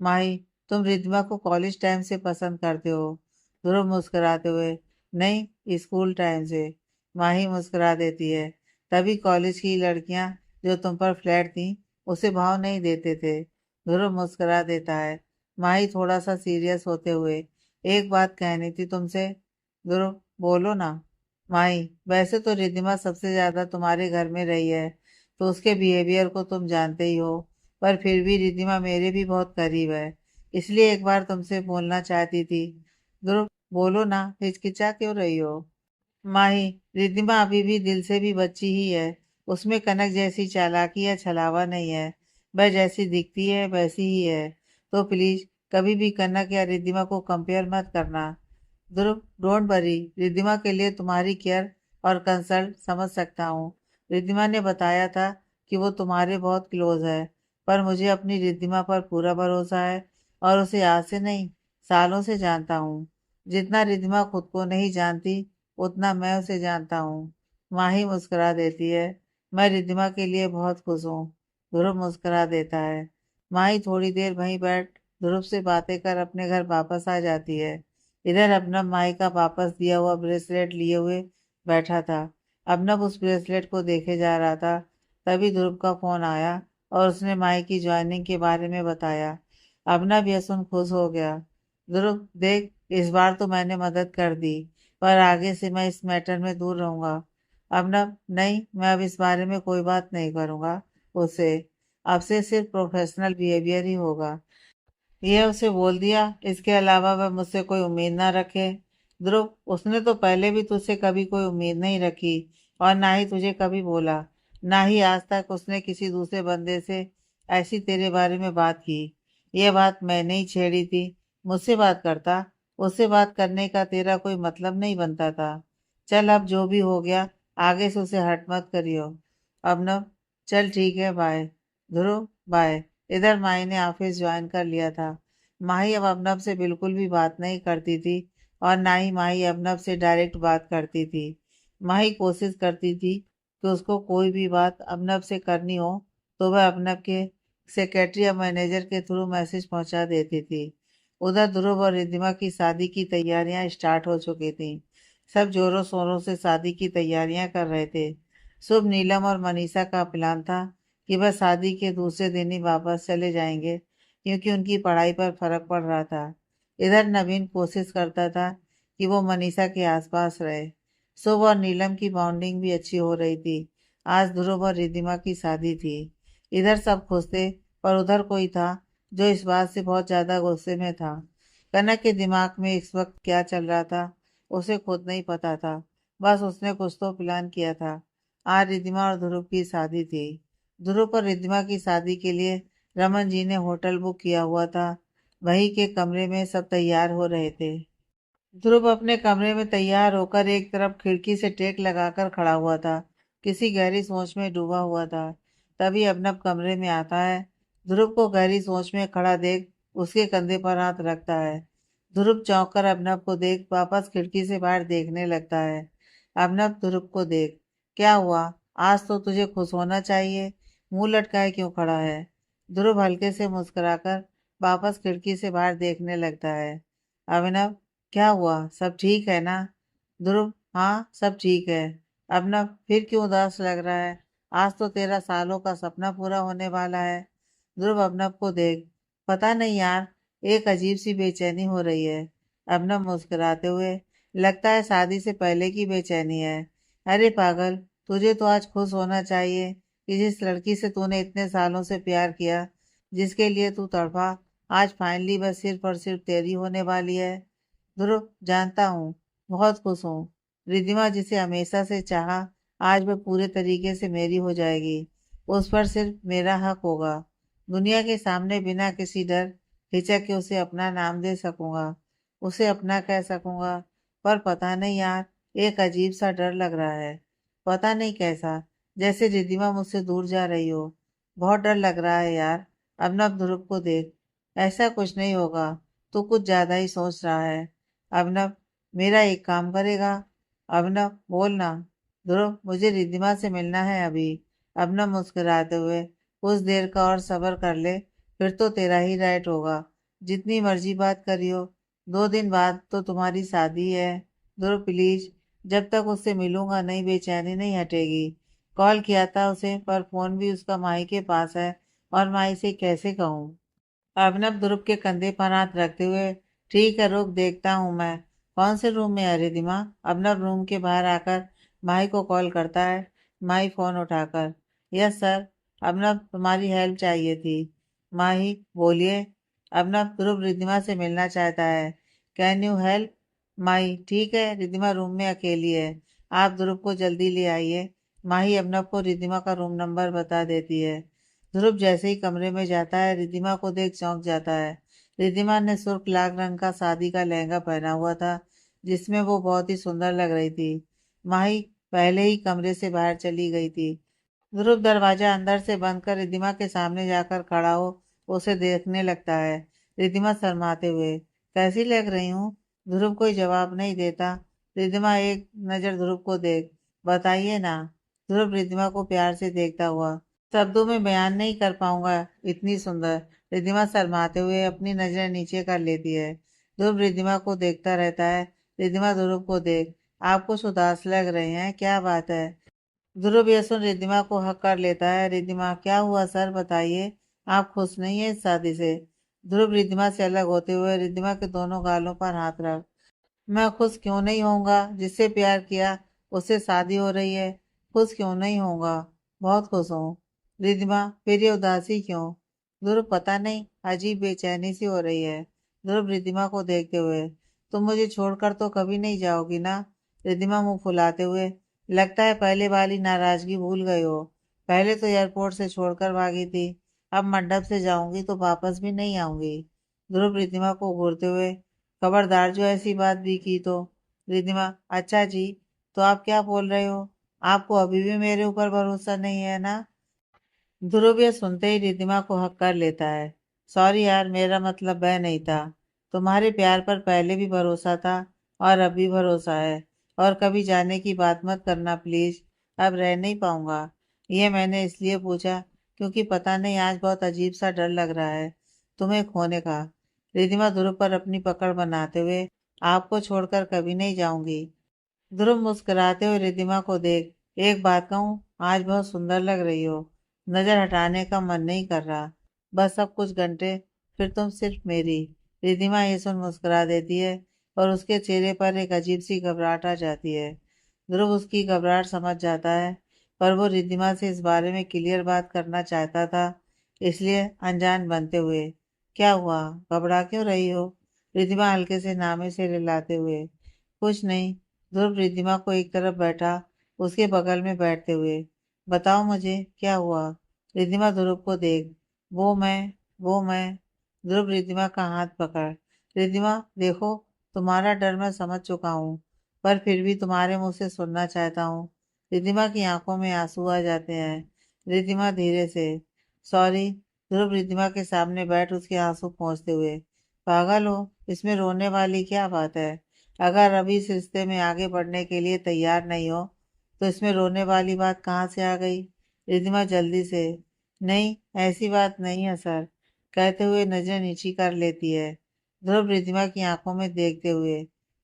A: माही, तुम रिद्धिमा को कॉलेज टाइम से पसंद करते हो? ध्रुव मुस्कुराते हुए, नहीं, स्कूल टाइम से। माही मुस्कुरा देती है, तभी कॉलेज की लड़कियां जो तुम पर फ्लैट थी उसे भाव नहीं देते थे। ध्रुव मुस्कुरा देता है। माही थोड़ा सा सीरियस होते हुए, एक बात कहनी थी तुमसे। ध्रुव, बोलो ना। माई, वैसे तो रिद्धिमा सबसे ज्यादा तुम्हारे घर में रही है, तो उसके बिहेवियर को तुम जानते ही हो। पर फिर भी रिद्धिमा मेरे भी बहुत करीब है, इसलिए एक बार तुमसे बोलना चाहती थी। ध्रुव, बोलो ना, हिचकिचा क्यों रही हो? माही, रिद्धिमा अभी भी दिल से भी बच्ची ही है। उसमें कनक जैसी चालाकी या छलावा नहीं है। वह जैसी दिखती है वैसी ही है। तो प्लीज कभी भी कनक या रिद्धिमा को कंपेयर मत करना। ध्रुव, डोंट वरी, रिद्धिमा के लिए तुम्हारी केयर और कंसर्न समझ सकता हूँ। रिद्धिमा ने बताया था कि वो तुम्हारे बहुत क्लोज है, पर मुझे अपनी रिद्धिमा पर पूरा भरोसा है, और उसे आज से नहीं, सालों से जानता हूँ। जितना रिद्धिमा खुद को नहीं जानती, उतना मैं उसे जानता हूँ। माही मुस्कुरा देती है। मैं रिद्धिमा के लिए बहुत खुश हूँ। ध्रुव मुस्कुरा देता है। माही थोड़ी देर वहीं बैठ ध्रुव से बातें कर अपने घर वापस आ जाती है। इधर अबनव माई का वापस दिया हुआ ब्रेसलेट लिए हुए बैठा था। अबनव उस ब्रेसलेट को देखे जा रहा था, तभी ध्रुव का फोन आया और उसने माई की ज्वाइनिंग के बारे में बताया। अबनव यह सुन खुश हो गया। ध्रुव देख, इस बार तो मैंने मदद कर दी, पर आगे से मैं इस मैटर में दूर रहूंगा। अबनव, नहीं, मैं अब इस बारे में कोई बात नहीं करूंगा उससे। अब से सिर्फ प्रोफेशनल बिहेवियर ही होगा। यह उसे बोल दिया। इसके अलावा वह मुझसे कोई उम्मीद ना रखे। ध्रुव, उसने तो पहले भी तुझसे कभी कोई उम्मीद नहीं रखी, और ना ही तुझे कभी बोला। ना ही आज तक उसने किसी दूसरे बंदे से ऐसी तेरे बारे में बात की। यह बात मैंने ही छेड़ी थी। मुझसे बात करता, उससे बात करने का तेरा कोई मतलब नहीं बनता था। चल, अब जो भी हो गया, आगे से उसे हर्ट मत करियो। अब न, चल ठीक है, बाय। ध्रुव, बाय। इधर माही ने ऑफिस ज्वाइन कर लिया था। माही अब अबनव से बिल्कुल भी बात नहीं करती थी, और ना ही माही अबनव से डायरेक्ट बात करती थी। माही कोशिश करती थी कि उसको कोई भी बात अबनव से करनी हो तो वह अबनव के सेक्रेटरी या मैनेजर के थ्रू मैसेज पहुंचा देती थी। उधर ध्रुव और रिद्धिमा की शादी की तैयारियां स्टार्ट हो चुकी थी। सब जोरों शोरों से शादी की तैयारियां कर रहे थे। शुभ, नीलम और मनीषा का प्लान था कि वह शादी के दूसरे दिन ही वापस चले जाएंगे, क्योंकि उनकी पढ़ाई पर फर्क पड़ रहा था। इधर नवीन कोशिश करता था कि वो मनीषा के आसपास रहे। शुभ और नीलम की बॉन्डिंग भी अच्छी हो रही थी। आज ध्रुव और रिद्धिमा की शादी थी। इधर सब खुश थे, पर उधर कोई था जो इस बात से बहुत ज्यादा गुस्से में था। कनक के दिमाग में इस वक्त क्या चल रहा था, उसे खुद नहीं पता था। बस उसने कुछ तो प्लान किया था। आज रिद्धिमा और ध्रुव की शादी थी। ध्रुव और रिद्धिमा की शादी के लिए रमन जी ने होटल बुक किया हुआ था। वही के कमरे में सब तैयार हो रहे थे। ध्रुव अपने कमरे में तैयार होकर एक तरफ खिड़की से टेक लगाकर खड़ा हुआ था, किसी गहरी सोच में डूबा हुआ था। तभी अबनव कमरे में आता है। ध्रुव को गहरी सोच में खड़ा देख उसके कंधे पर हाथ रखता है। ध्रुव चौंक कर अबनव को देख वापस खिड़की से बाहर देखने लगता है। अबनव ध्रुव को देख, क्या हुआ? आज तो तुझे खुश होना चाहिए, मुंह लटकाए क्यों खड़ा है? ध्रुव हल्के से मुस्कुराकर वापस खिड़की से बाहर देखने लगता है। अभिनव, क्या हुआ, सब ठीक है ना? ध्रुव, हाँ, सब ठीक है। अभिनव, फिर क्यों उदास लग रहा है? आज तो तेरा सालों का सपना पूरा होने वाला है। ध्रुव अभिनव को देख, पता नहीं यार, एक अजीब सी बेचैनी हो रही है। अभिनव मुस्कुराते हुए, लगता है शादी से पहले की बेचैनी है। अरे पागल, तुझे तो आज खुश होना चाहिए कि जिस लड़की से तूने इतने सालों से प्यार किया, जिसके लिए तू तड़पा, आज फाइनली बस सिर्फ और सिर्फ तेरी होने वाली है। ध्रुव, जानता हूँ, बहुत खुश हूँ। रिद्धिमा जिसे हमेशा से चाहा, आज वह पूरे तरीके से मेरी हो जाएगी। उस पर सिर्फ मेरा हक होगा। दुनिया के सामने बिना किसी डर हिचक के उसे अपना नाम दे सकूंगा, उसे अपना कह सकूंगा। पर पता नहीं यार, एक अजीब सा डर लग रहा है। पता नहीं कैसा, जैसे रिद्धिमा मुझसे दूर जा रही हो। बहुत डर लग रहा है यार। अब ध्रुव को देख, ऐसा कुछ नहीं होगा, तू कुछ ज्यादा ही सोच रहा है। अभिनव, मेरा एक काम करेगा? अभिनव, बोल ना। ध्रुव, मुझे रिद्धिमा से मिलना है अभी। अभिनव मुस्कुराते हुए, कुछ देर का और सब्र कर ले, फिर तो तेरा ही राइट होगा। जितनी मर्जी बात करियो, 2 दिन बाद तो तुम्हारी शादी है। ध्रुव प्लीज, जब तक उससे मिलूंगा नहीं, बेचैनी नहीं हटेगी। कॉल किया था उसे, पर फोन भी उसका माई के पास है, और माई से कैसे कहूँ? अभिनव ध्रुव के कंधे पर हाथ रखते हुए, ठीक है, रुक, देखता हूँ मैं। कौन से रूम में है रिद्धिमा? अबनव रूम के बाहर आकर माही को कॉल करता है। माही फोन उठाकर, यस सर, अबनव तुम्हारी हेल्प चाहिए थी। माही, बोलिए। अबनव, ध्रुव रिद्धिमा से मिलना चाहता है। Can you help? माही, ठीक है, रिद्धिमा रूम में अकेली है, आप ध्रुव को जल्दी ले आइए। माही अबनव को रिद्धिमा का रूम नंबर बता देती है। ध्रुव जैसे ही कमरे में जाता है, रिद्धिमा को देख चौंक जाता है। रिद्धिमा ने सुर्ख लाल रंग का शादी का लहंगा पहना हुआ था, जिसमें वो बहुत ही सुंदर लग रही थी। माही पहले ही कमरे से बाहर चली गई थी। ध्रुव दरवाजा अंदर से बंद कर रिद्धिमा के सामने जाकर खड़ा हो उसे देखने लगता है। रिद्धिमा शर्माते हुए, कैसी लग रही हूँ? ध्रुव कोई जवाब नहीं देता। रिद्धिमा, एक नजर ध्रुव को देख, बताइए ना। ध्रुव रिद्धिमा को प्यार से देखता हुआ, शब्दों में बयान नहीं कर पाऊंगा, इतनी सुंदर। रिद्धिमा शर्माते हुए अपनी नजरें नीचे कर लेती है। ध्रुव रिद्धिमा को देखता रहता है। रिद्धिमा ध्रुव को देख, आप कुछ उदास लग रहे हैं, क्या बात है? ध्रुव यह सुन रिद्धिमा को हक कर लेता है। रिद्धिमा, क्या हुआ सर, बताइए, आप खुश नहीं है इस शादी से? ध्रुव रिद्धिमा से अलग होते हुए रिद्धिमा के दोनों गालों पर हाथ रख, मैं खुश क्यों नहीं होऊंगा? जिससे प्यार किया उससे शादी हो रही है, खुश क्यों नहीं होऊंगा? बहुत खुश हूँ। रिद्धिमा, फिर ये उदासी क्यों? ध्रुव, पता नहीं, अजीब बेचैनी सी हो रही है। ध्रुव रिद्धिमा को देखते हुए, तुम मुझे छोड़कर तो कभी नहीं जाओगी ना? रिद्धिमा मुंह फुलाते हुए, लगता है पहले वाली नाराजगी भूल गई हो। पहले तो एयरपोर्ट से छोड़कर भागी थी, अब मंडप से जाऊंगी तो वापस भी नहीं आऊंगी। ध्रुव रिद्धिमा को घूरते हुए, खबरदार जो ऐसी बात भी की तो। रिद्धिमा, अच्छा जी, तो आप क्या बोल रहे हो? आपको अभी भी मेरे ऊपर भरोसा नहीं है ना? ध्रुव ये सुनते ही रिद्धिमा को हक कर लेता है। सॉरी यार, मेरा मतलब वह नहीं था। तुम्हारे प्यार पर पहले भी भरोसा था और अब भी भरोसा है। और कभी जाने की बात मत करना प्लीज, अब रह नहीं पाऊंगा। ये मैंने इसलिए पूछा क्योंकि पता नहीं आज बहुत अजीब सा डर लग रहा है तुम्हें खोने का। रिद्धिमा ध्रुव पर अपनी पकड़ बनाते हुए, आपको छोड़कर कभी नहीं जाऊंगी। ध्रुव मुस्कुराते हुए रिद्धिमा को देख, एक बात कहूँ, आज बहुत सुंदर लग रही हो, नजर हटाने का मन नहीं कर रहा। बस अब कुछ घंटे, फिर तुम सिर्फ मेरी। रिद्धिमा ये सुन मुस्कुरा देती है और उसके चेहरे पर एक अजीब सी घबराहट आ जाती है। ध्रुव उसकी घबराहट समझ जाता है, पर वो रिद्धिमा से इस बारे में क्लियर बात करना चाहता था, इसलिए अनजान बनते हुए, क्या हुआ, घबरा क्यों रही हो? रिद्धिमा हल्के से नामे से रिलाते हुए, कुछ नहीं। ध्रुव रिद्धिमा को एक तरफ बैठा उसके बगल में बैठते हुए, बताओ मुझे क्या हुआ? रिद्धिमा ध्रुव को देख, वो मैं वो मैं ध्रुव रिद्धिमा का हाथ पकड़, रिद्धिमा देखो, तुम्हारा डर मैं समझ चुका हूँ, पर फिर भी तुम्हारे मुंह से सुनना चाहता हूँ। रिद्धिमा की आंखों में आंसू आ जाते हैं। रिद्धिमा धीरे से, सॉरी। ध्रुव रिद्धिमा के सामने बैठ उसके आंसू पोंछते हुए, पागल हो, इसमें रोने वाली क्या बात है? अगर अभी इस रिश्ते में आगे बढ़ने के लिए तैयार नहीं हो तो इसमें रोने वाली बात कहाँ से आ गई? रिद्धिमा जल्दी से, नहीं, ऐसी बात नहीं है सर, कहते हुए नजरें नीची कर लेती है। ध्रुव रिद्धिमा की आंखों में देखते हुए,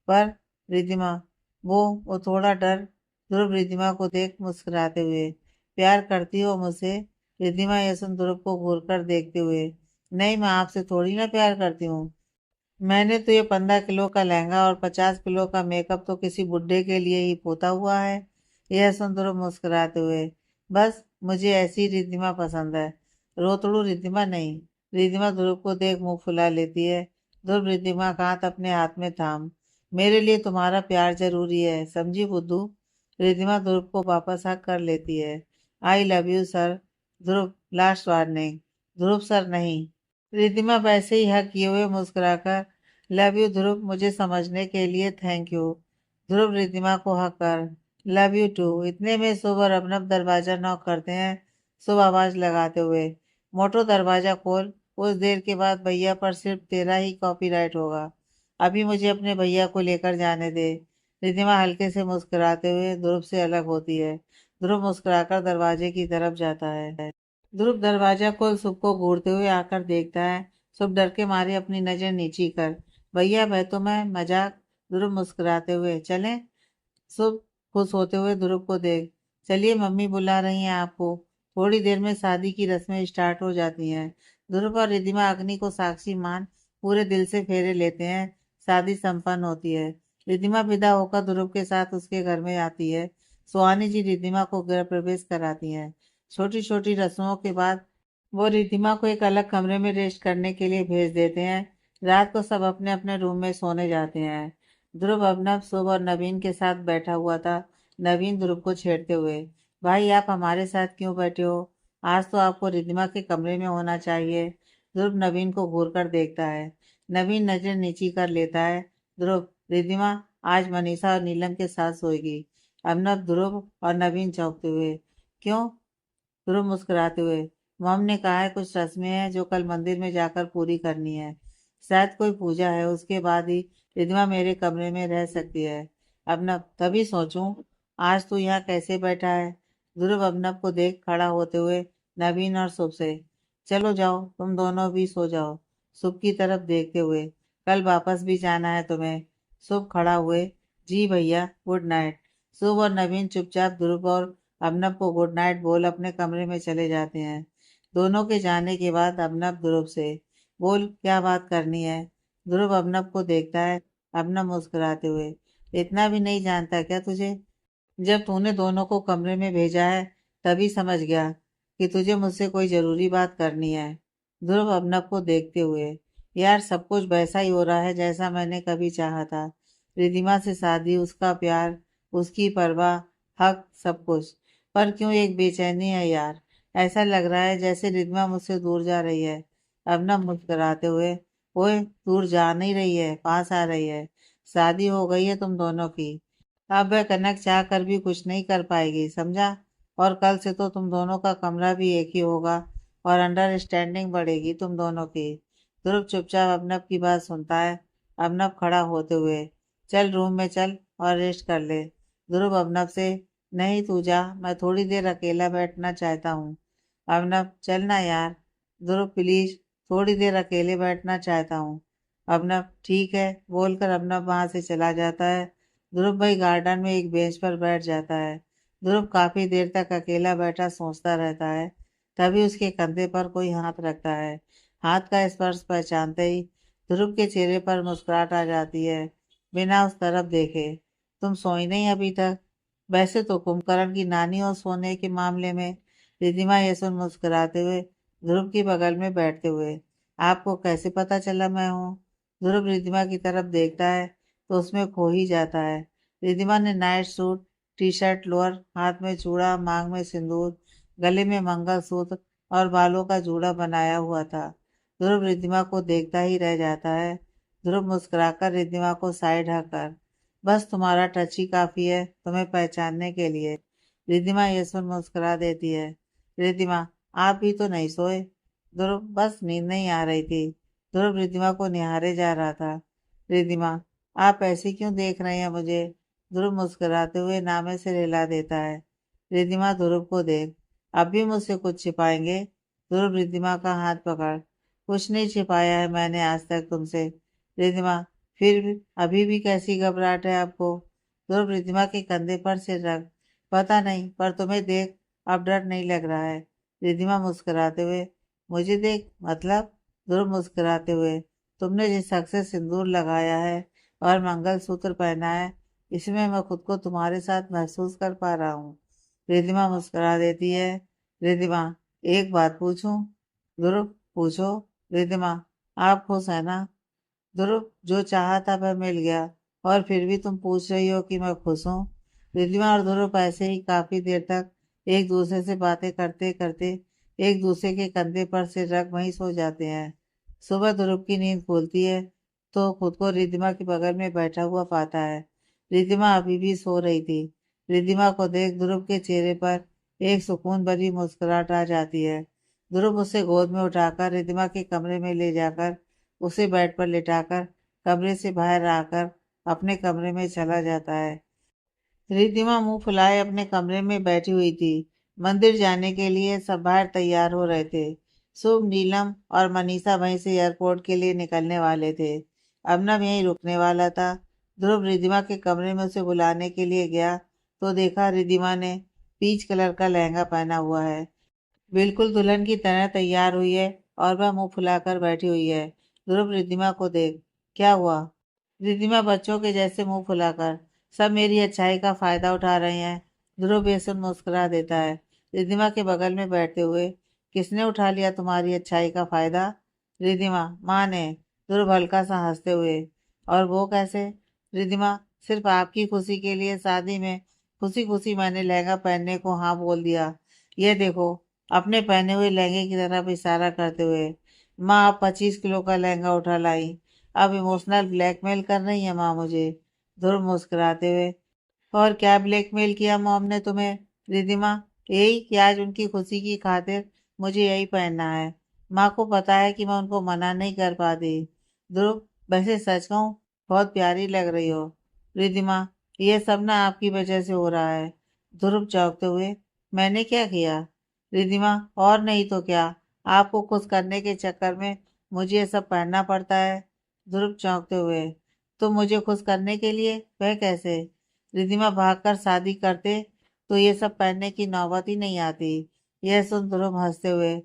A: पर रिद्धिमा, वो थोड़ा डर। ध्रुव रिद्धिमा को देख मुस्कुराते हुए, प्यार करती हो मुझसे? रिद्धिमा यह सुन ध्रुव को घूर कर देखते हुए, नहीं, मैं आपसे थोड़ी ना प्यार करती हूँ। मैंने तो ये 15 किलो का लहंगा और 50 किलो का मेकअप तो किसी बुड्ढे के लिए ही पोता हुआ है। यह सुन ध्रुव मुस्कुराते हुए, बस मुझे ऐसी रिद्धिमा पसंद है, रोतड़ू रिद्धिमा नहीं। रिद्धिमा ध्रुव को देख मुंह फुला लेती है। ध्रुव रिद्धिमा का हाथ अपने हाथ में थाम, मेरे लिए तुम्हारा प्यार जरूरी है, समझी बुद्धू? रिद्धिमा ध्रुव को वापस हक कर लेती है। I love you sir. Dhruv, last warning. Dhruv, sir नहीं। रिद्धिमा वैसे ही हक किए हुए मुस्कुराकर, लव यू ध्रुव, मुझे समझने के लिए थैंक यू। ध्रुव रिद्धिमा को हक कर, लव यू टू। इतने में शुभ और अभिनव दरवाजा नॉक करते हैं, शुभ आवाज लगाते हुए, मोटो दरवाजा खोल, कुछ देर के बाद भैया पर सिर्फ तेरा ही कॉपीराइट होगा, अभी मुझे अपने भैया को लेकर जाने दे। रिद्धिमा हल्के से मुस्कुराते हुए ध्रुव से अलग होती है। ध्रुव मुस्कुराकर दरवाजे की तरफ जाता है। ध्रुव दरवाजा खोल शुभ को घूरते हुए आकर देखता है। शुभ डर के मारे अपनी नजर नीची कर, भैया वह तो मैं मजाक। ध्रुव मुस्कुराते हुए, चलें? शुभ खुश होते हुए ध्रुव को देख, चलिए, मम्मी बुला रही हैं आपको। थोड़ी देर में शादी की रस्में स्टार्ट हो जाती हैं। ध्रुव और रिद्धिमा अग्नि को साक्षी मान पूरे दिल से फेरे लेते हैं। शादी संपन्न होती है। रिद्धिमा विदा होकर ध्रुव के साथ उसके घर में आती है। सुहानी जी रिद्धिमा को गृह प्रवेश कराती हैं। छोटी छोटी रस्मों के बाद वो रिद्धिमा को एक अलग कमरे में रेस्ट करने के लिए भेज देते हैं। रात को सब अपने अपने रूम में सोने जाते हैं। ध्रुव अभिनव शुभ और नवीन के साथ बैठा हुआ था। नवीन ध्रुव को छेड़ते हुए, भाई आप हमारे साथ क्यों बैठे हो? आज तो आपको रिद्धिमा के कमरे में होना चाहिए। ध्रुव नवीन को घूर कर देखता है। नवीन नजर नीची कर लेता है। ध्रुव, रिद्धिमा आज मनीषा और नीलम के साथ सोएगी। अभिनव, ध्रुव और नवीन चौंकते हुए, क्यों? ध्रुव मुस्कुराते हुए, मॉम ने कहा है कुछ रस्में हैं जो कल मंदिर में जाकर पूरी करनी है। शायद कोई पूजा है, उसके बाद ही रिद्धिमा मेरे कमरे में रह सकती है। अभिनव, तभी सोचूं आज तू यहाँ कैसे बैठा है? ध्रुव अभिनव को देख खड़ा होते हुए नवीन और शुभ से, चलो जाओ तुम दोनों भी सो जाओ। शुभ की तरफ देखते हुए, कल वापस भी जाना है तुम्हें? शुभ खड़ा हुए, जी भैया, गुड नाइट। शुभ और नवीन चुपचाप ध्रुव और अभिनव को गुड नाइट बोल अपने कमरे में चले जाते हैं। दोनों के जाने के बाद अभिनव ध्रुव से, बोल क्या बात करनी है? ध्रुव अभिनव को देखता है। अभिनव मुस्कुराते हुए, इतना भी नहीं जानता क्या तुझे? जब तूने दोनों को कमरे में भेजा है तभी समझ गया कि तुझे मुझसे कोई जरूरी बात करनी है। ध्रुव अभिनव को देखते हुए, यार सब कुछ वैसा ही हो रहा है जैसा मैंने कभी चाहा था। रिधिमा से शादी, उसका प्यार, उसकी परवाह, हक, सब कुछ। पर क्यों एक बेचैनी है यार? ऐसा लग रहा है जैसे रिधिमा मुझसे दूर जा रही है। अभिनव मुस्कुराते हुए, ओए दूर जा नहीं रही है, पास आ रही है। शादी हो गई है तुम दोनों की। अब वह कनक चाह कर भी कुछ नहीं कर पाएगी, समझा? और कल से तो तुम दोनों का कमरा भी एक ही होगा और अंडरस्टैंडिंग बढ़ेगी तुम दोनों की। ध्रुव चुपचाप अभिनव की बात सुनता है। अभिनव खड़ा होते हुए, चल रूम में चल और रेस्ट कर ले। ध्रुव अभिनव से, नहीं तू जा, मैं थोड़ी देर अकेला बैठना चाहता हूँ। अभिनव, चल ना यार। ध्रुव, प्लीज, थोड़ी देर अकेले बैठना चाहता हूँ। अभिनव, ठीक है बोलकर अभिनव वहां से चला जाता है। ध्रुव भाई गार्डन में एक बेंच पर बैठ जाता है। ध्रुव काफी देर तक अकेला बैठा सोचता रहता है। तभी उसके कंधे पर कोई हाथ रखता है। हाथ का स्पर्श पहचानते ही ध्रुव के चेहरे पर मुस्कुराहट आ जाती है, बिना उस तरफ देखे। तुम सोई नहीं अभी तक? वैसे तो कुंभकर्ण की नानी हो सोने के मामले में। रिधिमा ये सुन मुस्कुराते हुए ध्रुव की बगल में बैठते हुए, आपको कैसे पता चला मैं हूँ? ध्रुव रिधिमा की तरफ देखता है तो उसमें खो ही जाता है। रिधिमा ने night suit, T shirt, lower, हाथ में चूड़ा, मांग में सिंदूर, गले में मंगलसूत्र और बालों का जूड़ा बनाया हुआ था। ध्रुव रिधिमा को देखता ही रह जाता है। ध्रुव मुस्कुराकर रिधिमा को साइड हकर, बस तुम्हारा टच ही काफी है तुम्हें पहचानने के लिए। रिधिमा ये सुन मुस्कुरा देती है। रिधिमा, आप भी तो नहीं सोए? ध्रुव, बस नींद नहीं आ रही थी। ध्रुव रिधिमा को निहारे जा रहा था। रिधिमा, आप ऐसे क्यों देख रहे हैं मुझे? ध्रुव मुस्कुराते हुए नामे से हिला देता है। रिधिमा, ध्रुव को देख, अब भी मुझसे कुछ छिपाएंगे? ध्रुव रिधिमा का हाथ पकड़, कुछ नहीं छिपाया है मैंने आज तक तुमसे। रिधिमा, फिर भी अभी भी कैसी घबराहट है आपको? ध्रुव रिधिमा के कंधे पर सिर रख, पता नहीं पर तुम्हें देख अब डर नहीं लग रहा है। रिधिमा मुस्कुराते हुए, मुझे देख मतलब? ध्रुव मुस्कुराते हुए, तुमने जिस शख्स से सिंदूर लगाया है और मंगलसूत्र पहना है, इसमें मैं खुद को तुम्हारे साथ महसूस कर पा रहा हूँ। रिधिमा मुस्कुरा देती है। रिधिमा, एक बात पूछूं? ध्रुव, पूछो। रिधिमा, आप खुश है ना? ध्रुव, जो चाहा था वह मिल गया और फिर भी तुम पूछ रही हो कि मैं खुश हूँ? रिधिमा और ध्रुव ऐसे ही काफी देर तक एक दूसरे से बातें करते करते एक दूसरे के कंधे पर सिर रख वहीं सो जाते हैं। सुबह ध्रुव की नींद खुलती है तो खुद को रिधिमा के बगल में बैठा हुआ पाता है। रिधिमा अभी भी सो रही थी। रिधिमा को देख ध्रुव के चेहरे पर एक सुकून भरी मुस्कुराहट आ जाती है। ध्रुव उसे गोद में उठाकर रिधिमा के कमरे में ले जाकर उसे बेड पर लिटाकर कमरे से बाहर आकर अपने कमरे में चला जाता है। रिद्धिमा मुंह फुलाए अपने कमरे में बैठी हुई थी। मंदिर जाने के लिए सब बाहर तैयार हो रहे थे। शुभ, नीलम और मनीषा वहीं से एयरपोर्ट के लिए निकलने वाले थे। अभिनव यहीं रुकने वाला था। ध्रुव रिद्धिमा के कमरे में उसे बुलाने के लिए गया तो देखा रिद्धिमा ने पीच कलर का लहंगा पहना हुआ है। बिल्कुल दुल्हन की तरह तैयार हुई है और वह मुंह फुलाकर बैठी हुई है। ध्रुव रिद्धिमा को देख, क्या हुआ? रिद्धिमा बच्चों के जैसे मुंह फुलाकर, सब मेरी अच्छाई का फायदा उठा रहे हैं। ध्रुव बेसुध मुस्कुरा देता है। रिद्धिमा के बगल में बैठते हुए, किसने उठा लिया तुम्हारी अच्छाई का फायदा? रिद्धिमा, माँ ने। ध्रुव हल्का सा हंसते हुए, और वो कैसे? रिद्धिमा, सिर्फ आपकी खुशी के लिए शादी में खुशी खुशी मैंने लहंगा पहनने को हाँ बोल दिया। ये देखो, अपने पहने हुए लहंगे की तरफ इशारा करते हुए। माँ, आप 25 किलो का लहंगा उठा लाई। अब इमोशनल ब्लैकमेल कर रही है माँ मुझे। ध्रुव मुस्कुराते हुए, और क्या ब्लैकमेल किया मॉम ने तुम्हें? रिद्धिमा, यही कि आज उनकी खुशी की खातिर मुझे यही पहनना है। माँ को पता है कि मैं उनको मना नहीं कर पाती। ध्रुव, वैसे सच कहूँ, बहुत प्यारी लग रही हो। रिद्धिमा, ये सब ना आपकी वजह से हो रहा है। ध्रुव चौंकते हुए, मैंने क्या किया? रिद्धिमा, और नहीं तो क्या, आपको खुश करने के चक्कर में मुझे ये सब पहनना पड़ता है। ध्रुव चौंकते हुए, तो मुझे खुश करने के लिए? वह कैसे? रिद्धिमा, भागकर शादी करते तो ये सब पहनने की नौबत ही नहीं आती। यह सुन ध्रुव हंसते हुए,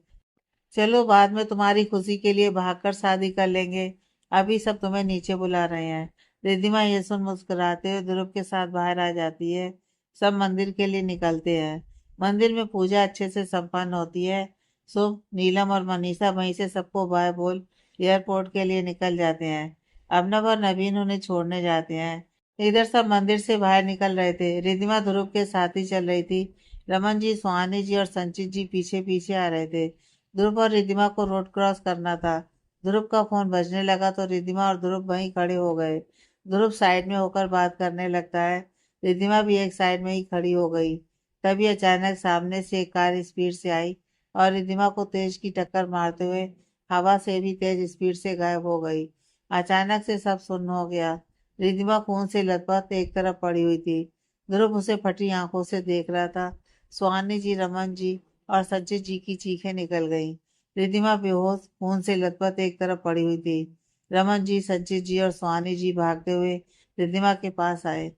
A: चलो बाद में तुम्हारी खुशी के लिए भागकर शादी कर लेंगे, अभी सब तुम्हें नीचे बुला रहे हैं। रिद्धिमा ये सुन मुस्कुराते हुए ध्रुव के साथ बाहर आ जाती है। सब मंदिर के लिए निकलते हैं। मंदिर में पूजा अच्छे से संपन्न होती है। शुभ, नीलम और मनीषा वहीं से सबको बाय बोल एयरपोर्ट के लिए निकल जाते हैं। अभिनव और नवीन उन्हें छोड़ने जाते हैं। इधर सब मंदिर से बाहर निकल रहे थे। रिद्धिमा ध्रुव के साथ ही चल रही थी। रमन जी, सुहानी जी और संचित जी पीछे पीछे आ रहे थे। ध्रुव और रिद्धिमा को रोड क्रॉस करना था। ध्रुव का फोन बजने लगा तो रिद्धिमा और ध्रुव वहीं खड़े हो गए। ध्रुव साइड में होकर बात करने लगता है। रिद्धिमा भी एक साइड में ही खड़ी हो गई। तभी अचानक सामने से एक कार स्पीड से आई और रिद्धिमा को तेज की टक्कर मारते हुए हवा से भी तेज स्पीड से गायब हो गई। अचानक से सब सुन्न हो गया। रिद्धिमा खून से लथपथ एक तरफ पड़ी हुई थी। ध्रुव उसे फटी आंखों से देख रहा था। सुहानी जी, रमन जी और संचित जी की चीखें निकल गईं। रिद्धिमा बेहोश खून से लथपथ एक तरफ पड़ी हुई थी। रमन जी, संचित जी और सुहानी जी भागते हुए रिद्धिमा के पास आए।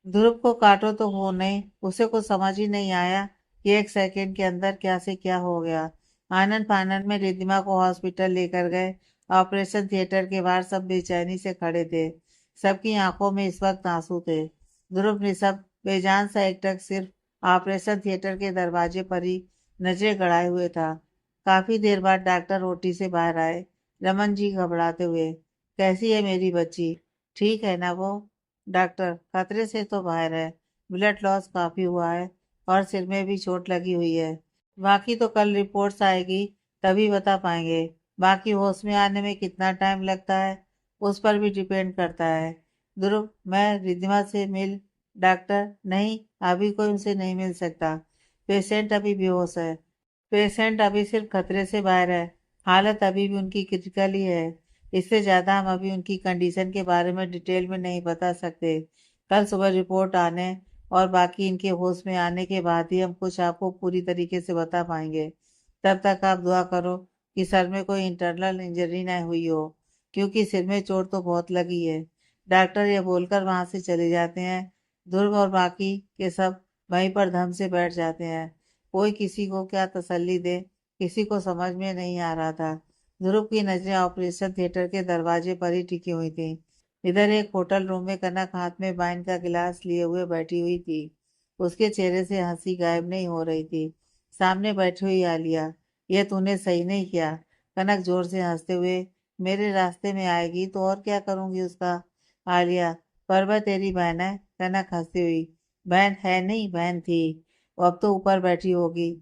A: ध्रुव को काटो तो हो नहीं, उसे कुछ समझ ही नहीं आया कि एक सेकंड के अंदर क्या से क्या हो गया। आनंद फानंद में रिद्धिमा को हॉस्पिटल लेकर गए। ऑपरेशन थिएटर के बाहर सब बेचैनी से खड़े थे। सबकी आंखों में इस वक्त आंसू थे। ध्रुव निशब्द बेजान सा एकटक सिर्फ ऑपरेशन थिएटर के दरवाजे पर ही नजरें गड़ाए हुए था। काफी देर बाद डॉक्टर ओटी से बाहर आए। रमन जी घबराते हुए, कैसी है मेरी बच्ची, ठीक है ना वो? डॉक्टर, खतरे से तो बाहर है, ब्लड लॉस काफी हुआ है और सिर में भी चोट लगी हुई है। बाकी तो कल रिपोर्ट्स आएगी, तभी बता पाएंगे। बाकी होश में आने में कितना टाइम लगता है उस पर भी डिपेंड करता है। ध्रुव, मैं रिद्धिमा से मिल। डॉक्टर, नहीं, अभी कोई उनसे नहीं मिल सकता। पेशेंट अभी बेहोश है। पेशेंट अभी सिर्फ खतरे से बाहर है। हालत अभी भी उनकी क्रिटिकल ही है। इससे ज्यादा हम अभी उनकी कंडीशन के बारे में डिटेल में नहीं बता सकते। कल सुबह रिपोर्ट आने और बाकी इनके होश में आने के बाद ही हम कुछ आपको पूरी तरीके से बता पाएंगे। तब तक आप दुआ करो कि सर में कोई इंटरनल इंजरी न हुई हो, क्योंकि सिर में चोट तो बहुत लगी है। डॉक्टर ये बोलकर वहां से चले जाते हैं। ध्रुव और बाकी के सब वहीं पर धम से बैठ जाते हैं। कोई किसी को क्या तसल्ली दे, किसी को समझ में नहीं आ रहा था। ध्रुव की नजरें ऑपरेशन थिएटर के दरवाजे पर ही टिकी हुई थी। इधर एक होटल रूम में कनक हाथ में वाइन का गिलास लिए हुए बैठी हुई थी। उसके चेहरे से हंसी गायब नहीं हो रही थी। सामने बैठी हुई आलिया, यह तूने सही नहीं किया। कनक जोर से हंसते हुए, मेरे रास्ते में आएगी तो और क्या करूंगी उसका? आलिया, पर वह तेरी बहन है। कनक हंसती हुई, बहन है नहीं, बहन थी, वो अब तो ऊपर बैठी होगी।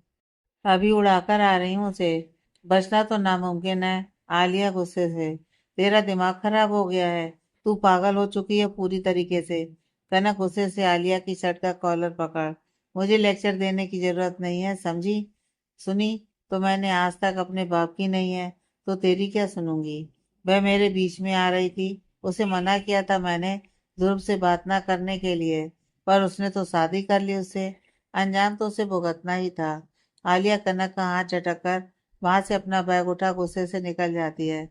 A: अभी उड़ाकर आ रही हूँ उसे, बचना तो नामुमकिन है। आलिया गुस्से से, तेरा दिमाग खराब हो गया है, तू पागल हो चुकी है पूरी तरीके से। कनक गुस्से से आलिया की शर्ट का कॉलर पकड़, मुझे लेक्चर देने की जरूरत नहीं है, समझी? सुनी तो मैंने आज तक अपने बाप की नहीं है, तो तेरी क्या सुनूंगी? वह मेरे बीच में आ रही थी, उसे मना किया था मैंने ध्रुव से बात ना करने के लिए, पर उसने तो शादी कर ली उससे। अंजाम तो उसे भुगतना ही था। आलिया कनक का हाथ झटक कर वहां से अपना बैग उठा गुस्से से निकल जाती है।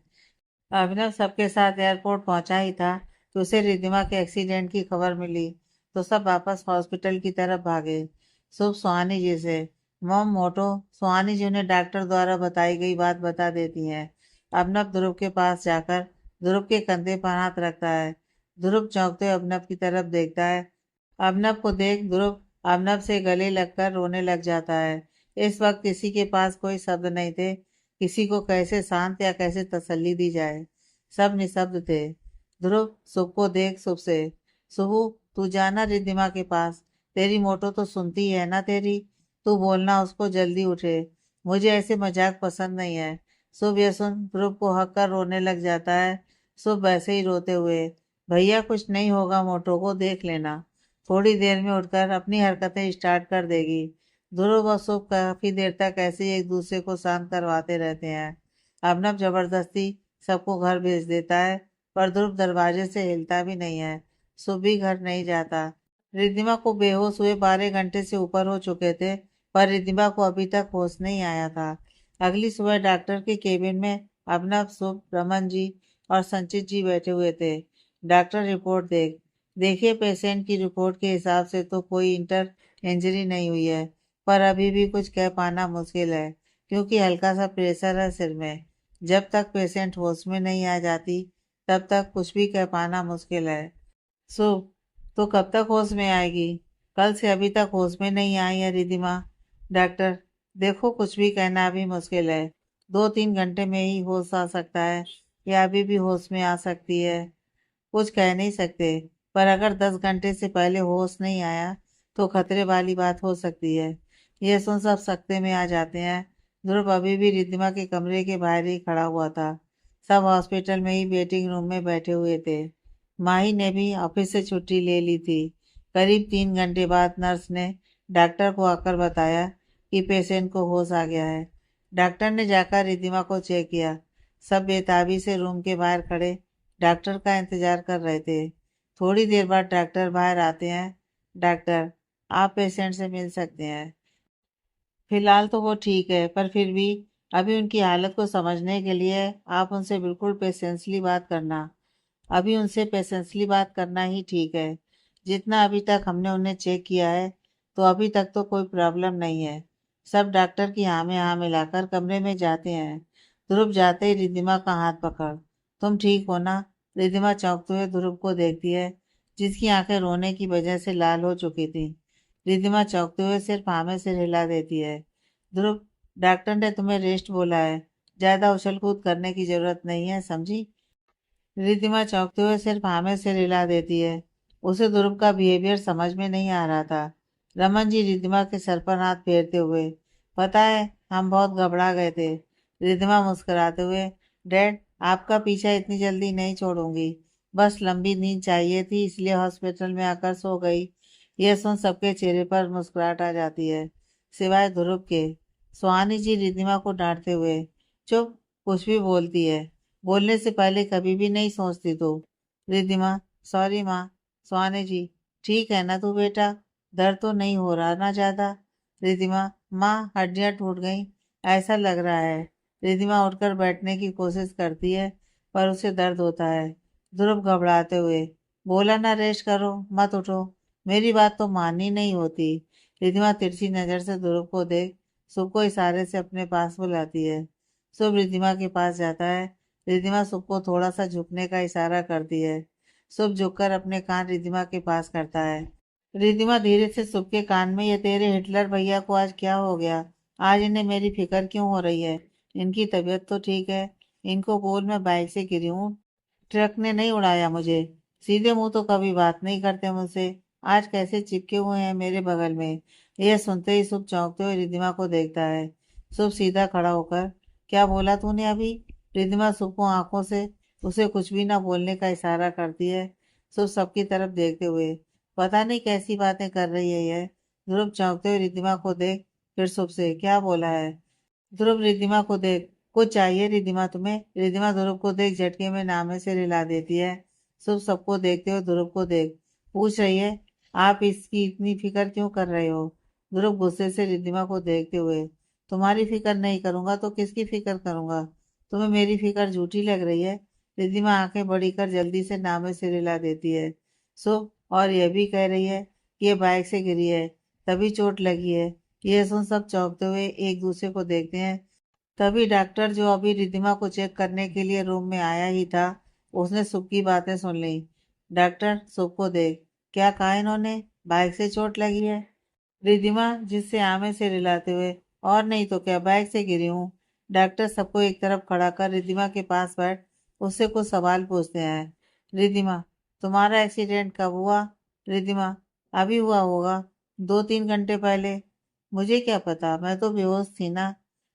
A: अभिनव सबके साथ एयरपोर्ट पहुंचा ही था कि उसे रिद्धिमा के एक्सीडेंट की खबर मिली, तो सब वापस हॉस्पिटल की तरफ भागे। शुभ सुहानी जी से, मॉम मोटो। सुहानी जी उन्हें डॉक्टर द्वारा बताई गई बात बता देती हैं। अभिनव ध्रुव के पास जाकर ध्रुव के कंधे पर हाथ रखता है। ध्रुव चौंकते हुए अबनव की तरफ देखता है। अबनव को देख ध्रुव अबनव से गले लगकर रोने लग जाता है। इस वक्त किसी के पास कोई शब्द नहीं थे। किसी को कैसे शांत या कैसे तसल्ली दी जाए। सब निशब्द थे। ध्रुव शुभ को देख शुभ से, शुभू तू जाना रिद्धिमा के पास। तेरी मोटो तो सुनती है ना तेरी। तू बोलना उसको जल्दी उठे। मुझे ऐसे मजाक पसंद नहीं है। शुभ यह सुन ध्रुव को हक कर रोने लग जाता है। शुभ वैसे ही रोते हुए, भैया कुछ नहीं होगा, मोटो को देख लेना, थोड़ी देर में उठकर अपनी हरकतें स्टार्ट कर देगी। ध्रुव और शुभ काफी देर तक ऐसे ही एक दूसरे को शांत करवाते रहते हैं। अबनव जबरदस्ती सबको घर भेज देता है, पर ध्रुव दरवाजे से हिलता भी नहीं है। शुभ भी घर नहीं जाता। रिद्धिमा को बेहोश हुए 12 घंटे से ऊपर हो चुके थे, पर रिद्धिमा को अभी तक होश नहीं आया था। अगली सुबह डॉक्टर के केबिन में अबनव, शुभ, रमन जी और संचित जी बैठे हुए थे। डॉक्टर रिपोर्ट देखिए पेशेंट की रिपोर्ट के हिसाब से तो कोई इंटर इंजरी नहीं हुई है, पर अभी भी कुछ कह पाना मुश्किल है, क्योंकि हल्का सा प्रेशर है सिर में। जब तक पेशेंट होश में नहीं आ जाती तब तक कुछ भी कह पाना मुश्किल है। शुभ, तो कब तक होश में आएगी? कल से अभी तक होश में नहीं आई है रिधिमा। डॉक्टर, देखो कुछ भी कहना अभी मुश्किल है। 2-3 घंटे में ही होश आ सकता है, या अभी भी होश में आ सकती है, कुछ कह नहीं सकते। पर अगर 10 घंटे से पहले होश नहीं आया तो खतरे वाली बात हो सकती है। यह सुन सब सकते में आ जाते हैं। ध्रुव अभी भी रिद्धिमा के कमरे के बाहर ही खड़ा हुआ था। सब हॉस्पिटल में ही वेटिंग रूम में बैठे हुए थे। माही ने भी ऑफिस से छुट्टी ले ली थी। करीब 3 घंटे बाद नर्स ने डॉक्टर को आकर बताया कि पेशेंट को होश आ गया है। डॉक्टर ने जाकर रिद्धिमा को चेक किया। सब बेताबी से रूम के बाहर खड़े डॉक्टर का इंतजार कर रहे थे। थोड़ी देर बाद डॉक्टर बाहर आते हैं। डॉक्टर, आप पेशेंट से मिल सकते हैं। फिलहाल तो वो ठीक है, पर फिर भी अभी उनकी हालत को समझने के लिए आप उनसे बिल्कुल पेशेंसली बात करना। अभी उनसे पेशेंसली बात करना ही ठीक है। जितना अभी तक हमने उन्हें चेक किया है, तो अभी तक तो कोई प्रॉब्लम नहीं है। सब डॉक्टर की हाँ में हाँ मिलाकर कमरे में जाते हैं। ध्रुव जाते ही रिद्धिमा का हाथ पकड़, तुम ठीक हो ना? रिद्धिमा चौंकते हुए ध्रुव को देखती है, जिसकी आंखें रोने की वजह से लाल हो चुकी थी। रिद्धिमा चौंकते हुए सिर्फ हाँ में सिर हिला देती है। ध्रुव, डॉक्टर ने तुम्हें रेस्ट बोला है, ज्यादा उछल कूद करने की जरूरत नहीं है, समझी? रिद्धिमा चौंकते हुए सिर्फ हाँ में सिर हिला देती है। उसे ध्रुव का बिहेवियर समझ में नहीं आ रहा था। रमन जी रिद्धिमा के सर पर हाथ फेरते हुए, पता है हम बहुत घबरा गए थे। रिद्धिमा मुस्कुराते हुए, डैड आपका पीछा इतनी जल्दी नहीं छोड़ूंगी, बस लंबी नींद चाहिए थी इसलिए हॉस्पिटल में आकर सो गई। यह सुन सबके चेहरे पर मुस्कुराहट आ जाती है, सिवाय ध्रुव के। सुहानी जी रिद्धिमा को डांटते हुए, चुप, कुछ भी बोलती है, बोलने से पहले कभी भी नहीं सोचती तू। रिद्धिमा, सॉरी माँ। सुहानी जी, ठीक है ना तू बेटा? दर्द तो नहीं हो रहा ना ज्यादा? रिद्धिमा, माँ हड्डियां टूट गई ऐसा लग रहा है। रिद्धिमा उठकर बैठने की कोशिश करती है, पर उसे दर्द होता है। ध्रुव घबराते हुए, बोला ना रेस्ट करो, मत उठो। मेरी बात तो माननी नहीं होती। रिद्धिमा तिरछी नजर से ध्रुव को देख सुख को इशारे से अपने पास बुलाती है। शुभ रिद्धिमा के पास जाता है। रिद्धिमा शुभ को थोड़ा सा झुकने का इशारा करती है। शुभ झुककर अपने कान रिद्धिमा के पास करता है। रिद्धिमा धीरे से शुभ के कान में, ये तेरे हिटलर भैया को आज क्या हो गया? आज इन्हें मेरी फिक्र क्यों हो रही है? इनकी तबीयत तो ठीक है। इनको बोल मैं बाइक से गिरी हूँ, ट्रक ने नहीं उड़ाया मुझे। सीधे मुंह तो कभी बात नहीं करते मुझसे, आज कैसे चिपके हुए हैं मेरे बगल में। यह सुनते ही शुभ चौंकते हुए रिद्धिमा को देखता है। शुभ सीधा खड़ा होकर, क्या बोला तूने अभी? रिद्धिमा शुभ को आंखों से उसे कुछ भी ना बोलने का इशारा करती है। शुभ सबकी तरफ देखते हुए, पता नहीं कैसी बातें कर रही है यह। ध्रुव चौंकते हुए रिद्धिमा को देख फिर शुभ से, क्या बोला है? ध्रुव रिद्धिमा को देख, कुछ चाहिए रिद्धिमा तुम्हें? रिद्धिमा ध्रुव को देख झटके में नामे से हिला देती है। शुभ सबको देखते हुए ध्रुव को देख पूछ रही है, आप इसकी इतनी फिक्र क्यों कर रहे हो? ध्रुव गुस्से से रिद्धिमा को देखते हुए, तुम्हारी फिक्र नहीं करूंगा तो किसकी फिक्र करूंगा? तुम्हें मेरी फिक्र झूठी लग रही है? रिद्धिमा आंखें बड़ी कर जल्दी से नामे से हिला देती है। शुभ और यह भी कह रही है कि ये बाइक से गिरी है, तभी चोट लगी है। यह सुन सब चौंकते हुए एक दूसरे को देखते हैं। तभी डॉक्टर, जो अभी रिद्धिमा को चेक करने के लिए रूम में आया ही था, उसने शुभ की बातें सुन ली। डॉक्टर, सबको देख। क्या कहा इन्होंने? बाइक से चोट लगी है। रिधिमा जिससे आमे से रिलाते हुए, और नहीं तो क्या, बाइक से गिरी हूँ। डॉक्टर सबको एक तरफ खड़ा कर रिधिमा के पास बैठ उससे कुछ सवाल पूछते हैं। रिधिमा, तुम्हारा एक्सीडेंट कब हुआ? रिधिमा, अभी हुआ होगा, 2-3 घंटे पहले। मुझे क्या पता, मैं तो बेहोश थी ना।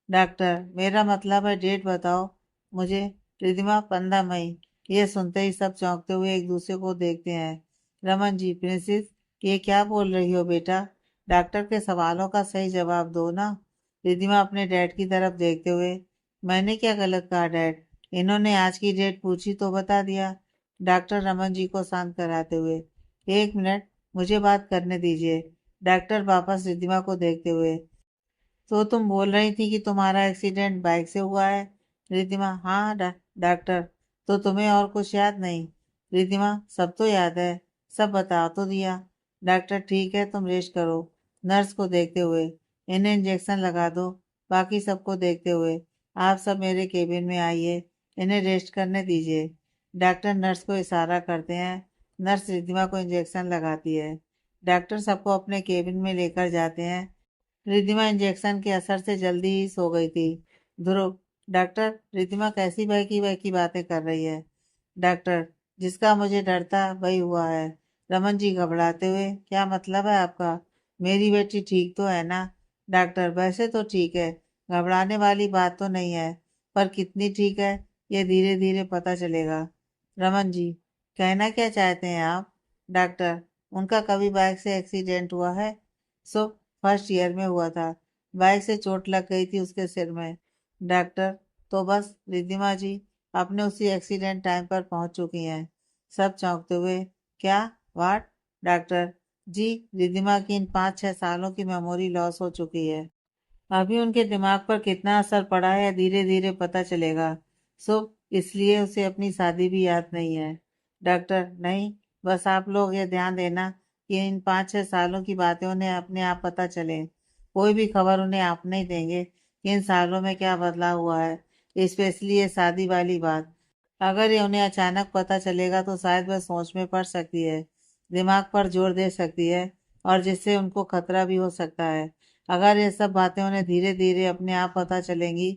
A: डॉक्टर, मेरा मतलब है डेट बताओ मुझे। रिधिमा, 15 मई। ये सुनते ही सब चौंकते हुए एक दूसरे को देखते हैं। रमन जी, प्रिंसेस, ये क्या बोल रही हो बेटा? डॉक्टर के सवालों का सही जवाब दो ना। रिधिमा अपने डैड की तरफ देखते हुए, मैंने क्या गलत कहा डैड? इन्होंने आज की डेट पूछी तो बता दिया। डॉक्टर रमन जी को शांत कराते हुए, 1 मिनट, मुझे बात करने दीजिए। डॉक्टर वापस रिधिमा को देखते हुए, तो तुम बोल रही थी कि तुम्हारा एक्सीडेंट बाइक से हुआ है? रिधिमा, हाँ डॉक्टर। तो तुम्हें और कुछ याद नहीं? रिधिमा, सब तो याद है, सब बता तो दिया। डॉक्टर, ठीक है, तुम रेस्ट करो। नर्स को देखते हुए, इन्हें इंजेक्शन लगा दो। बाकी सबको देखते हुए, आप सब मेरे केबिन में आइए, इन्हें रेस्ट करने दीजिए। डॉक्टर नर्स को इशारा करते हैं। नर्स रिधिमा को इंजेक्शन लगाती है। डॉक्टर सबको अपने केबिन में लेकर जाते हैं। रिधिमा इंजेक्शन के असर से जल्दी ही सो गई थी। ध्रुव, डॉक्टर, रिधिमा कैसी बहकी बहकी बातें कर रही है? डॉक्टर, जिसका मुझे डर था वही हुआ है। रमन जी घबराते हुए, क्या मतलब है आपका? मेरी बेटी ठीक तो है ना? डॉक्टर, वैसे तो ठीक है, घबराने वाली बात तो नहीं है, पर कितनी ठीक है ये धीरे धीरे पता चलेगा। रमन जी, कहना क्या चाहते हैं आप? डॉक्टर, उनका कभी बाइक से एक्सीडेंट हुआ है? सो फर्स्ट ईयर में हुआ था, बाइक से चोट लग गई थी उसके सिर में। डॉक्टर, तो बस रिद्धिमा जी अपने उसी एक्सीडेंट टाइम पर पहुंच चुकी हैं। सब चौंकते हुए, क्या? वाट? डॉक्टर, जी, रिद्धिमा की इन 5-6 सालों की मेमोरी लॉस हो चुकी है। अभी उनके दिमाग पर कितना असर पड़ा है धीरे धीरे पता चलेगा। सो इसलिए उसे अपनी शादी भी याद नहीं है। डॉक्टर, नहीं, बस आप लोग ये ध्यान देना कि इन 5-6 सालों की बातें उन्हें अपने आप पता चले। कोई भी खबर उन्हें आप नहीं देंगे कि इन सालों में क्या बदलाव हुआ है, स्पेशली ये शादी वाली बात। अगर ये उन्हें अचानक पता चलेगा तो शायद वह सोच में पड़ सकती है, दिमाग पर जोर दे सकती है, और जिससे उनको खतरा भी हो सकता है। अगर ये सब बातें उन्हें धीरे धीरे अपने आप पता चलेंगी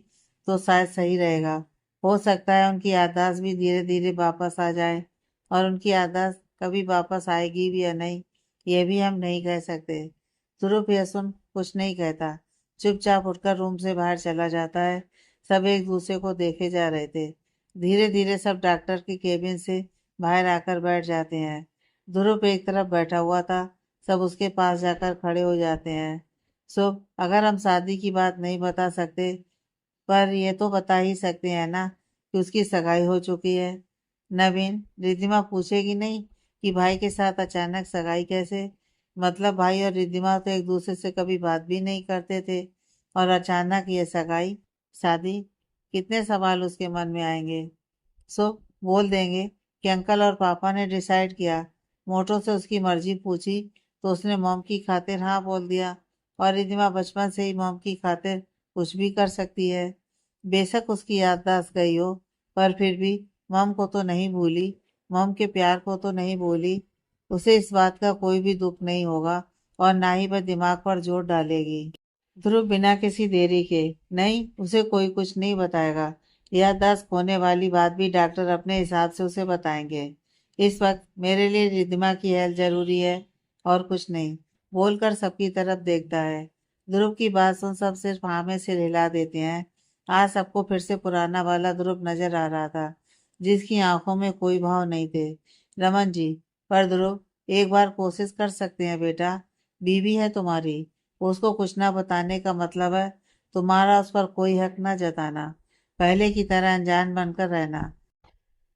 A: तो शायद सही रहेगा। हो सकता है उनकी याददाश्त भी धीरे धीरे वापस आ जाए, और उनकी याददाश्त कभी वापस आएगी भी या नहीं, ये भी हम नहीं कह सकते। ध्रुव यह सुन कुछ नहीं कहता, चुपचाप उठकर रूम से बाहर चला जाता है। सब एक दूसरे को देखे जा रहे थे। धीरे धीरे सब डॉक्टर के केबिन से बाहर आकर बैठ जाते हैं। ध्रुव एक तरफ बैठा हुआ था, सब उसके पास जाकर खड़े हो जाते हैं। सो अगर हम शादी की बात नहीं बता सकते, पर ये तो बता ही सकते हैं ना कि उसकी सगाई हो चुकी है। नवीन, रिद्धिमा पूछेगी नहीं कि भाई के साथ अचानक सगाई कैसे? मतलब भाई और रिद्धिमा तो एक दूसरे से कभी बात भी नहीं करते थे, और अचानक ये सगाई, शादी? कितने सवाल उसके मन में आएंगे। सो बोल देंगे कि अंकल और पापा ने डिसाइड किया। मोटो से उसकी मर्जी पूछी तो उसने मॉम की खातिर हाँ बोल दिया, और रिद्धिमा बचपन से ही मॉम की खातिर कुछ भी कर सकती है। बेशक उसकी याददाश्त गई हो, पर फिर भी मॉम को तो नहीं भूली, मॉम के प्यार को तो नहीं भूली। उसे इस बात का कोई भी दुख नहीं होगा, और ना ही वह दिमाग पर जोर डालेगी। ध्रुव बिना किसी देरी के, नहीं, उसे कोई कुछ नहीं बताएगा। याददाश्त खोने वाली बात भी डॉक्टर अपने हिसाब से उसे बताएंगे। इस वक्त मेरे लिए रिद्धिमा की हेल्थ जरूरी है, और कुछ नहीं, बोलकर सबकी तरफ देखता है। ध्रुव की बात सुन सब सिर्फ हाँ में सिर हिला देते हैं। आज सबको फिर से पुराना वाला ध्रुव नजर आ रहा था, जिसकी आंखों में कोई भाव नहीं थे। रमन जी, पर ध्रुव, एक बार कोशिश कर सकते हैं बेटा, बीवी है तुम्हारी, उसको कुछ ना बताने का मतलब है तुम्हारा उस पर कोई हक ना जताना। पहले की तरह अनजान बनकर रहना,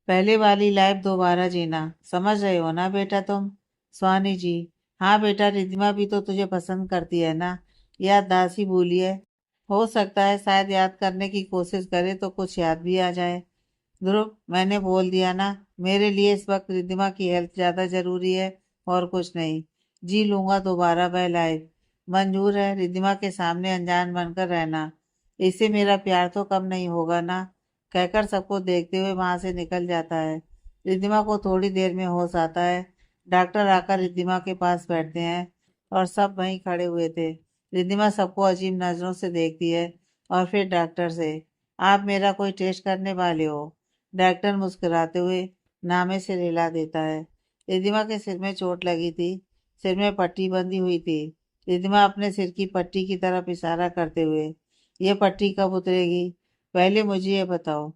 A: पहले वाली लाइफ दोबारा जीना। समझ रहे हो ना बेटा तुम? स्वानी जी, हाँ बेटा, रिद्धिमा भी तो तुझे पसंद करती है ना? याददाश्त ही भूली है। हो सकता है शायद याद करने की कोशिश करे तो कुछ याद भी आ जाए। ध्रुव, मैंने बोल दिया ना, मेरे लिए इस वक्त रिद्धिमा की हेल्थ ज्यादा जरूरी है, और कुछ नहीं। जी लूंगा दोबारा वह लाइफ, मंजूर है रिद्धिमा के सामने अनजान बनकर रहना। इससे मेरा प्यार तो कम नहीं होगा ना? कहकर सबको देखते हुए वहां से निकल जाता है। रिद्धिमा को थोड़ी देर में होश आता है। डॉक्टर आकर रिद्धिमा के पास बैठते हैं और सब वहीं खड़े हुए थे। रिद्धिमा सबको अजीब नजरों से देखती है और फिर डॉक्टर से, आप मेरा कोई टेस्ट करने वाले हो? डॉक्टर मुस्कुराते हुए नामे से रिला देता है। रिद्धिमा के सिर में चोट लगी थी, सिर में पट्टी बंधी हुई थी। रिद्धिमा अपने सिर की पट्टी की तरफ इशारा करते हुए, ये पट्टी कब उतरेगी? पहले मुझे ये बताओ।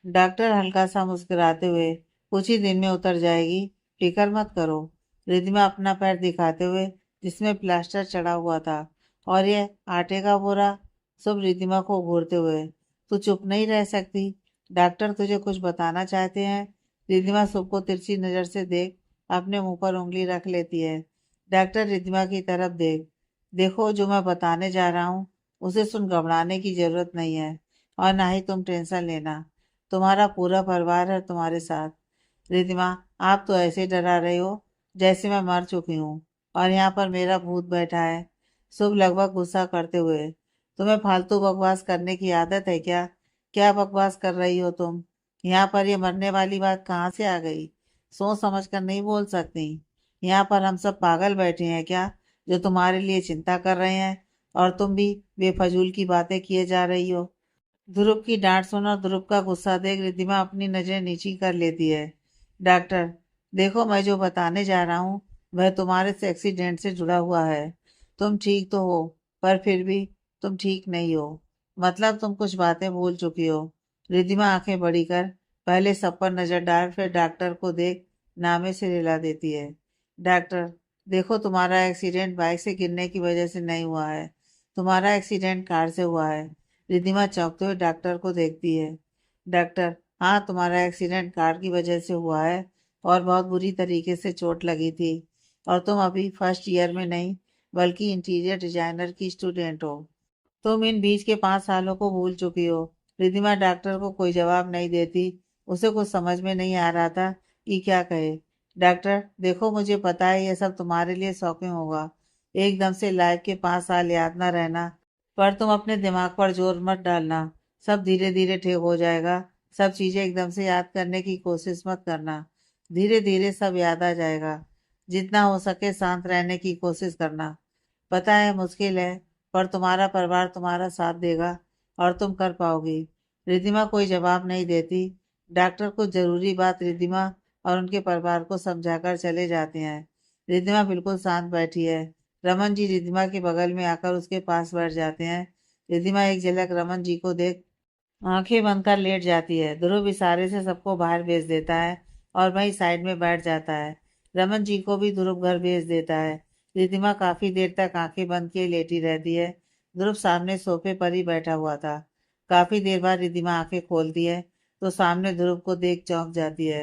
A: डॉक्टर हल्का सा मुस्कुराते हुए, कुछ ही दिन में उतर जाएगी, फिक्र मत करो। रिद्धिमा अपना पैर दिखाते हुए, जिसमें प्लास्टर चढ़ा हुआ था, और ये आटे का बोरा, सब रिद्धिमा को घूरते हुए, तू चुप नहीं रह सकती, डॉक्टर तुझे कुछ बताना चाहते हैं। रिद्धिमा सबको तिरछी नजर से देख अपने मुंह पर उंगली रख लेती है। डॉक्टर रिद्धिमा की तरफ देखो, जो मैं बताने जा रहा हूँ उसे सुन घबराने की जरूरत नहीं है, और ना ही तुम टेंशन लेना। तुम्हारा पूरा परिवार है तुम्हारे साथ। रिद्धिमा, आप तो ऐसे डरा रहे हो जैसे मैं मर चुकी हूँ और यहाँ पर मेरा भूत बैठा है। शुभ लगभग गुस्सा करते हुए, तुम्हें फालतू बकवास करने की आदत है क्या? क्या बकवास कर रही हो तुम? यहाँ पर ये मरने वाली बात कहाँ से आ गई? सोच समझ कर नहीं बोल सकती? यहाँ पर हम सब पागल बैठे हैं क्या, जो तुम्हारे लिए चिंता कर रहे हैं, और तुम भी बेफजूल की बातें किए जा रही हो? ध्रुव की डांट सुन और ध्रुव का गुस्सा देख रिद्धिमा अपनी नजरें नीची कर लेती है। डॉक्टर, देखो, मैं जो बताने जा रहा हूँ वह तुम्हारे से एक्सीडेंट से जुड़ा हुआ है। तुम ठीक तो हो, पर फिर भी तुम ठीक नहीं हो। मतलब तुम कुछ बातें भूल चुकी हो। रिद्धिमा आंखें बड़ी कर पहले सब पर नजर डाल, फिर डॉक्टर को देख नामे से रिला देती है। डॉक्टर, देखो, तुम्हारा एक्सीडेंट बाइक से गिरने की वजह से नहीं हुआ है, तुम्हारा एक्सीडेंट कार से हुआ है। रिद्धिमा चौंकते हुए डॉक्टर को देखती है। डॉक्टर, हाँ, तुम्हारा एक्सीडेंट कार की वजह से हुआ है और बहुत बुरी तरीके से चोट लगी थी, और तुम अभी फर्स्ट ईयर में नहीं बल्कि इंटीरियर डिजाइनर की स्टूडेंट हो। तुम इन बीच के 5 सालों को भूल चुकी हो। रिद्धिमा डॉक्टर को कोई जवाब नहीं देती। उसे कुछ समझ में नहीं आ रहा था कि क्या कहे। डॉक्टर, देखो, मुझे पता है ये सब तुम्हारे लिए शॉकिंग होगा, एकदम से लाइफ के 5 साल याद ना रहना, पर तुम अपने दिमाग पर जोर मत डालना। सब धीरे धीरे ठीक हो जाएगा। सब चीजें एकदम से याद करने की कोशिश मत करना। धीरे धीरे सब याद आ जाएगा। जितना हो सके शांत रहने की कोशिश करना। पता है मुश्किल है, पर तुम्हारा परिवार तुम्हारा साथ देगा और तुम कर पाओगी। रिद्धिमा कोई जवाब नहीं देती। डॉक्टर कुछ जरूरी बात रिद्धिमा और उनके परिवार को समझाकर चले जाते हैं। रिद्धिमा बिल्कुल शांत बैठी है। रमन जी रिद्धिमा के बगल में आकर उसके पास बैठ जाते हैं। रिद्धिमा एक झलक रमन जी को देख आंखें बंद कर लेट जाती है। ध्रुव इशारे से सबको बाहर भेज देता है और वहीं साइड में बैठ जाता है। रमन जी को भी ध्रुव घर भेज देता है। रिद्धिमा काफी देर तक आंखें बंद किए लेटी रहती है। ध्रुव सामने सोफे पर ही बैठा हुआ था। काफी देर बाद रिद्धिमा आंखें खोलती है तो सामने ध्रुव को देख चौंक जाती है।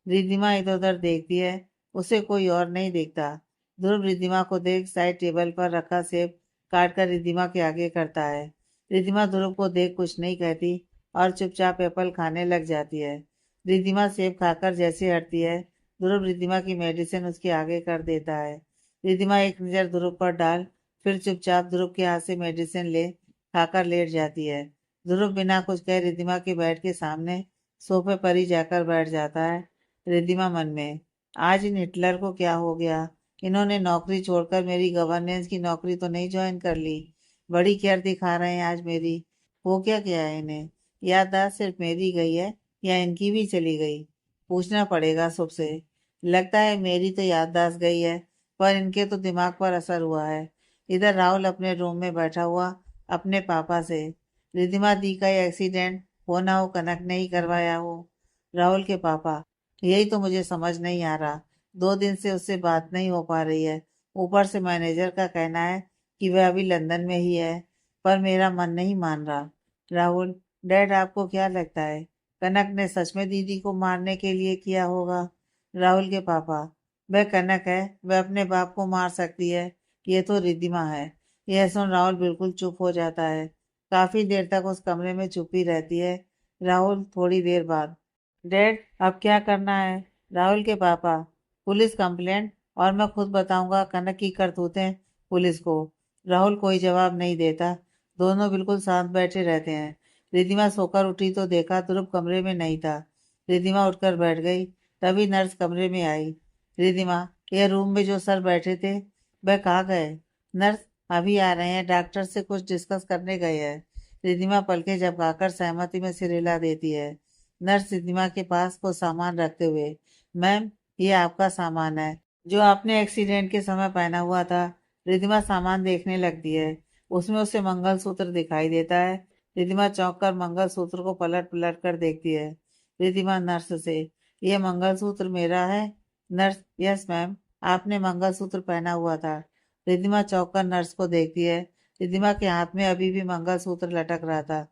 A: रिद्धिमा इधर उधर देखती है, उसे कोई और नहीं देखता। ध्रुव रिद्धिमा को देख साइड टेबल पर रखा सेब काट कर रिद्धिमा के आगे करता है। रिद्धिमा ध्रुव को देख कुछ नहीं कहती और चुपचाप एप्पल खाने लग जाती है। रिद्धिमा सेब खाकर जैसे हटती है, ध्रुव रिद्धिमा की मेडिसिन उसके आगे कर देता है। रिद्धिमा एक नज़र ध्रुव पर डाल, फिर चुपचाप ध्रुव के हाथ से मेडिसिन ले खाकर लेट जाती है। ध्रुव बिना कुछ कहे रिद्धिमा के बेड के सामने सोफे पर ही जाकर बैठ जाता है। रिद्धिमा मन में, आज इन हिटलर को क्या हो गया? इन्होंने नौकरी छोड़कर मेरी गवर्नेंस की नौकरी तो नहीं ज्वाइन कर ली? बड़ी केयर दिखा रहे हैं आज मेरी। हो क्या गया है इन्हें? याददाश्त सिर्फ मेरी गई है या इनकी भी चली गई? पूछना पड़ेगा सबसे। लगता है मेरी तो याददाश्त गई है, पर इनके तो दिमाग पर असर हुआ है। इधर राहुल अपने रूम में बैठा हुआ अपने पापा से, रिद्धिमा दी का ये एक्सीडेंट हो ना हो कनक ने ही करवाया हो। राहुल के पापा, यही तो मुझे समझ नहीं आ रहा। 2 दिन से उससे बात नहीं हो पा रही है। ऊपर से मैनेजर का कहना है कि वह अभी लंदन में ही है, पर मेरा मन नहीं मान रहा। राहुल, डैड, आपको क्या लगता है कनक ने सच में दीदी को मारने के लिए किया होगा? राहुल के पापा, वह कनक है, वह अपने बाप को मार सकती है, ये तो रिद्धिमा है। यह सुन राहुल बिल्कुल चुप हो जाता है। काफी देर तक उस कमरे में चुप्पी रहती है। राहुल थोड़ी देर बाद, डैड, अब क्या करना है? राहुल के पापा, पुलिस कंप्लेंट, और मैं खुद बताऊंगा कनक की करतूतें पुलिस को। राहुल कोई जवाब नहीं देता। दोनों बिल्कुल शांत बैठे रहते हैं। रिद्धिमा सोकर उठी तो देखा ध्रुव कमरे में नहीं था। रिद्धिमा उठकर बैठ गई। तभी नर्स कमरे में आई। रिधिमा, यह रूम में जो सर बैठे थे वह कहाँ गए? नर्स, अभी आ रहे हैं, डॉक्टर से कुछ डिस्कस करने गए हैं। रिधिमा पलकें झपकाकर सहमति में सिर हिला देती है। नर्स रिधिमा के पास को सामान रखते हुए, मैम, ये आपका सामान है जो आपने एक्सीडेंट के समय पहना हुआ था। रिधिमा सामान देखने लगती है। उसमें उसे मंगलसूत्र दिखाई देता है। रिधिमा चौंक कर मंगलसूत्र को पलट पलट कर देखती है। रिधिमा नर्स से, यह मंगलसूत्र मेरा है? नर्स, यस मैम, आपने मंगलसूत्र पहना हुआ था। रिधिमा चौंक कर नर्स को देखती है। रिधिमा के हाथ में अभी भी मंगलसूत्र लटक रहा था।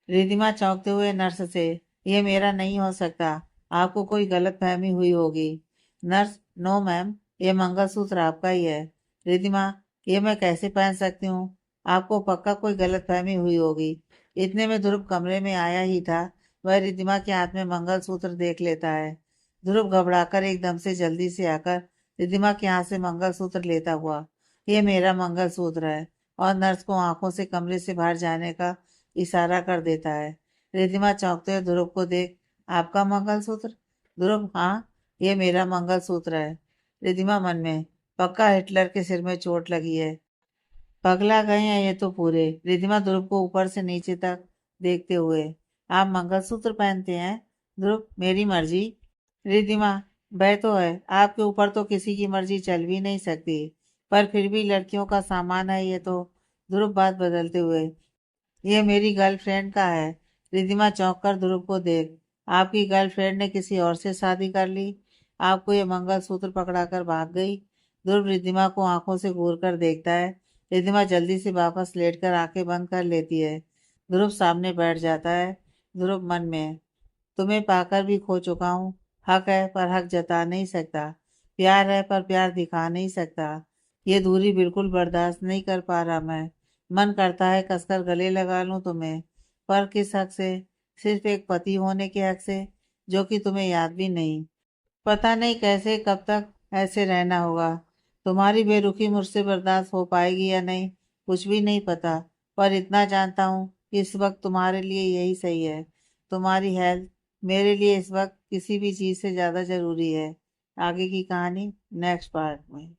A: रिधिमा चौंकते हुए नर्स से, यह मेरा नहीं हो सकता, आपको कोई गलत फहमी हुई होगी। नर्स, नो मैम, यह मंगलसूत्र आपका ही है। रिधिमा, यह मैं कैसे पहन सकती हूँ? आपको पक्का कोई गलत फहमी हुई होगी। इतने में ध्रुव कमरे में आया ही था। वह रिधिमा के हाथ में मंगलसूत्र देख लेता है। ध्रुव घबराकर एकदम से जल्दी से आकर रिधिमा के हाथ से मंगलसूत्र लेता हुआ, यह मेरा मंगलसूत्र है, और नर्स को आंखों से कमरे से बाहर जाने का इशारा कर देता है। रिधिमा चौंकते हुए ध्रुव को देख, आपका मंगलसूत्र? ध्रुव, हाँ, ये मेरा मंगलसूत्र है। रिधिमा मन में, पक्का हिटलर के सिर में चोट लगी है। पगला गए हैं ये तो पूरे। रिधिमा ध्रुव को ऊपर से नीचे तक देखते हुए, आप मंगलसूत्र पहनते हैं? ध्रुव, मेरी मर्जी। रिधिमा, वह तो है, आपके ऊपर तो किसी की मर्जी चल भी नहीं सकती, पर फिर भी लड़कियों का सामान है ये तो। ध्रुव बात बदलते हुए, ये मेरी गर्लफ्रेंड का है। रिधिमा चौंक कर ध्रुव को देख, आपकी गर्लफ्रेंड ने किसी और से शादी कर ली? आपको ये मंगलसूत्र पकड़ाकर भाग गई? ध्रुव रिधिमा को आंखों से घूर कर देखता है। रिधिमा जल्दी से वापस लेटकर आंखें बंद कर लेती है। ध्रुव सामने बैठ जाता है। ध्रुव मन में, तुम्हें पाकर भी खो चुका हूँ। हक है पर हक जता नहीं सकता, प्यार है पर प्यार दिखा नहीं सकता। ये दूरी बिल्कुल बर्दाश्त नहीं कर पा रहा मैं। मन करता है कसकर गले लगा लूं तुम्हें, पर किस हक से? सिर्फ एक पति होने के हक से, जो कि तुम्हें याद भी नहीं। पता नहीं कैसे कब तक ऐसे रहना होगा। तुम्हारी बेरुखी मुझसे बर्दाश्त हो पाएगी या नहीं, कुछ भी नहीं पता। पर इतना जानता हूँ कि इस वक्त तुम्हारे लिए यही सही है। तुम्हारी हेल्थ मेरे लिए इस वक्त किसी भी चीज़ से ज़्यादा ज़रूरी है। आगे की कहानी नेक्स्ट पार्ट में।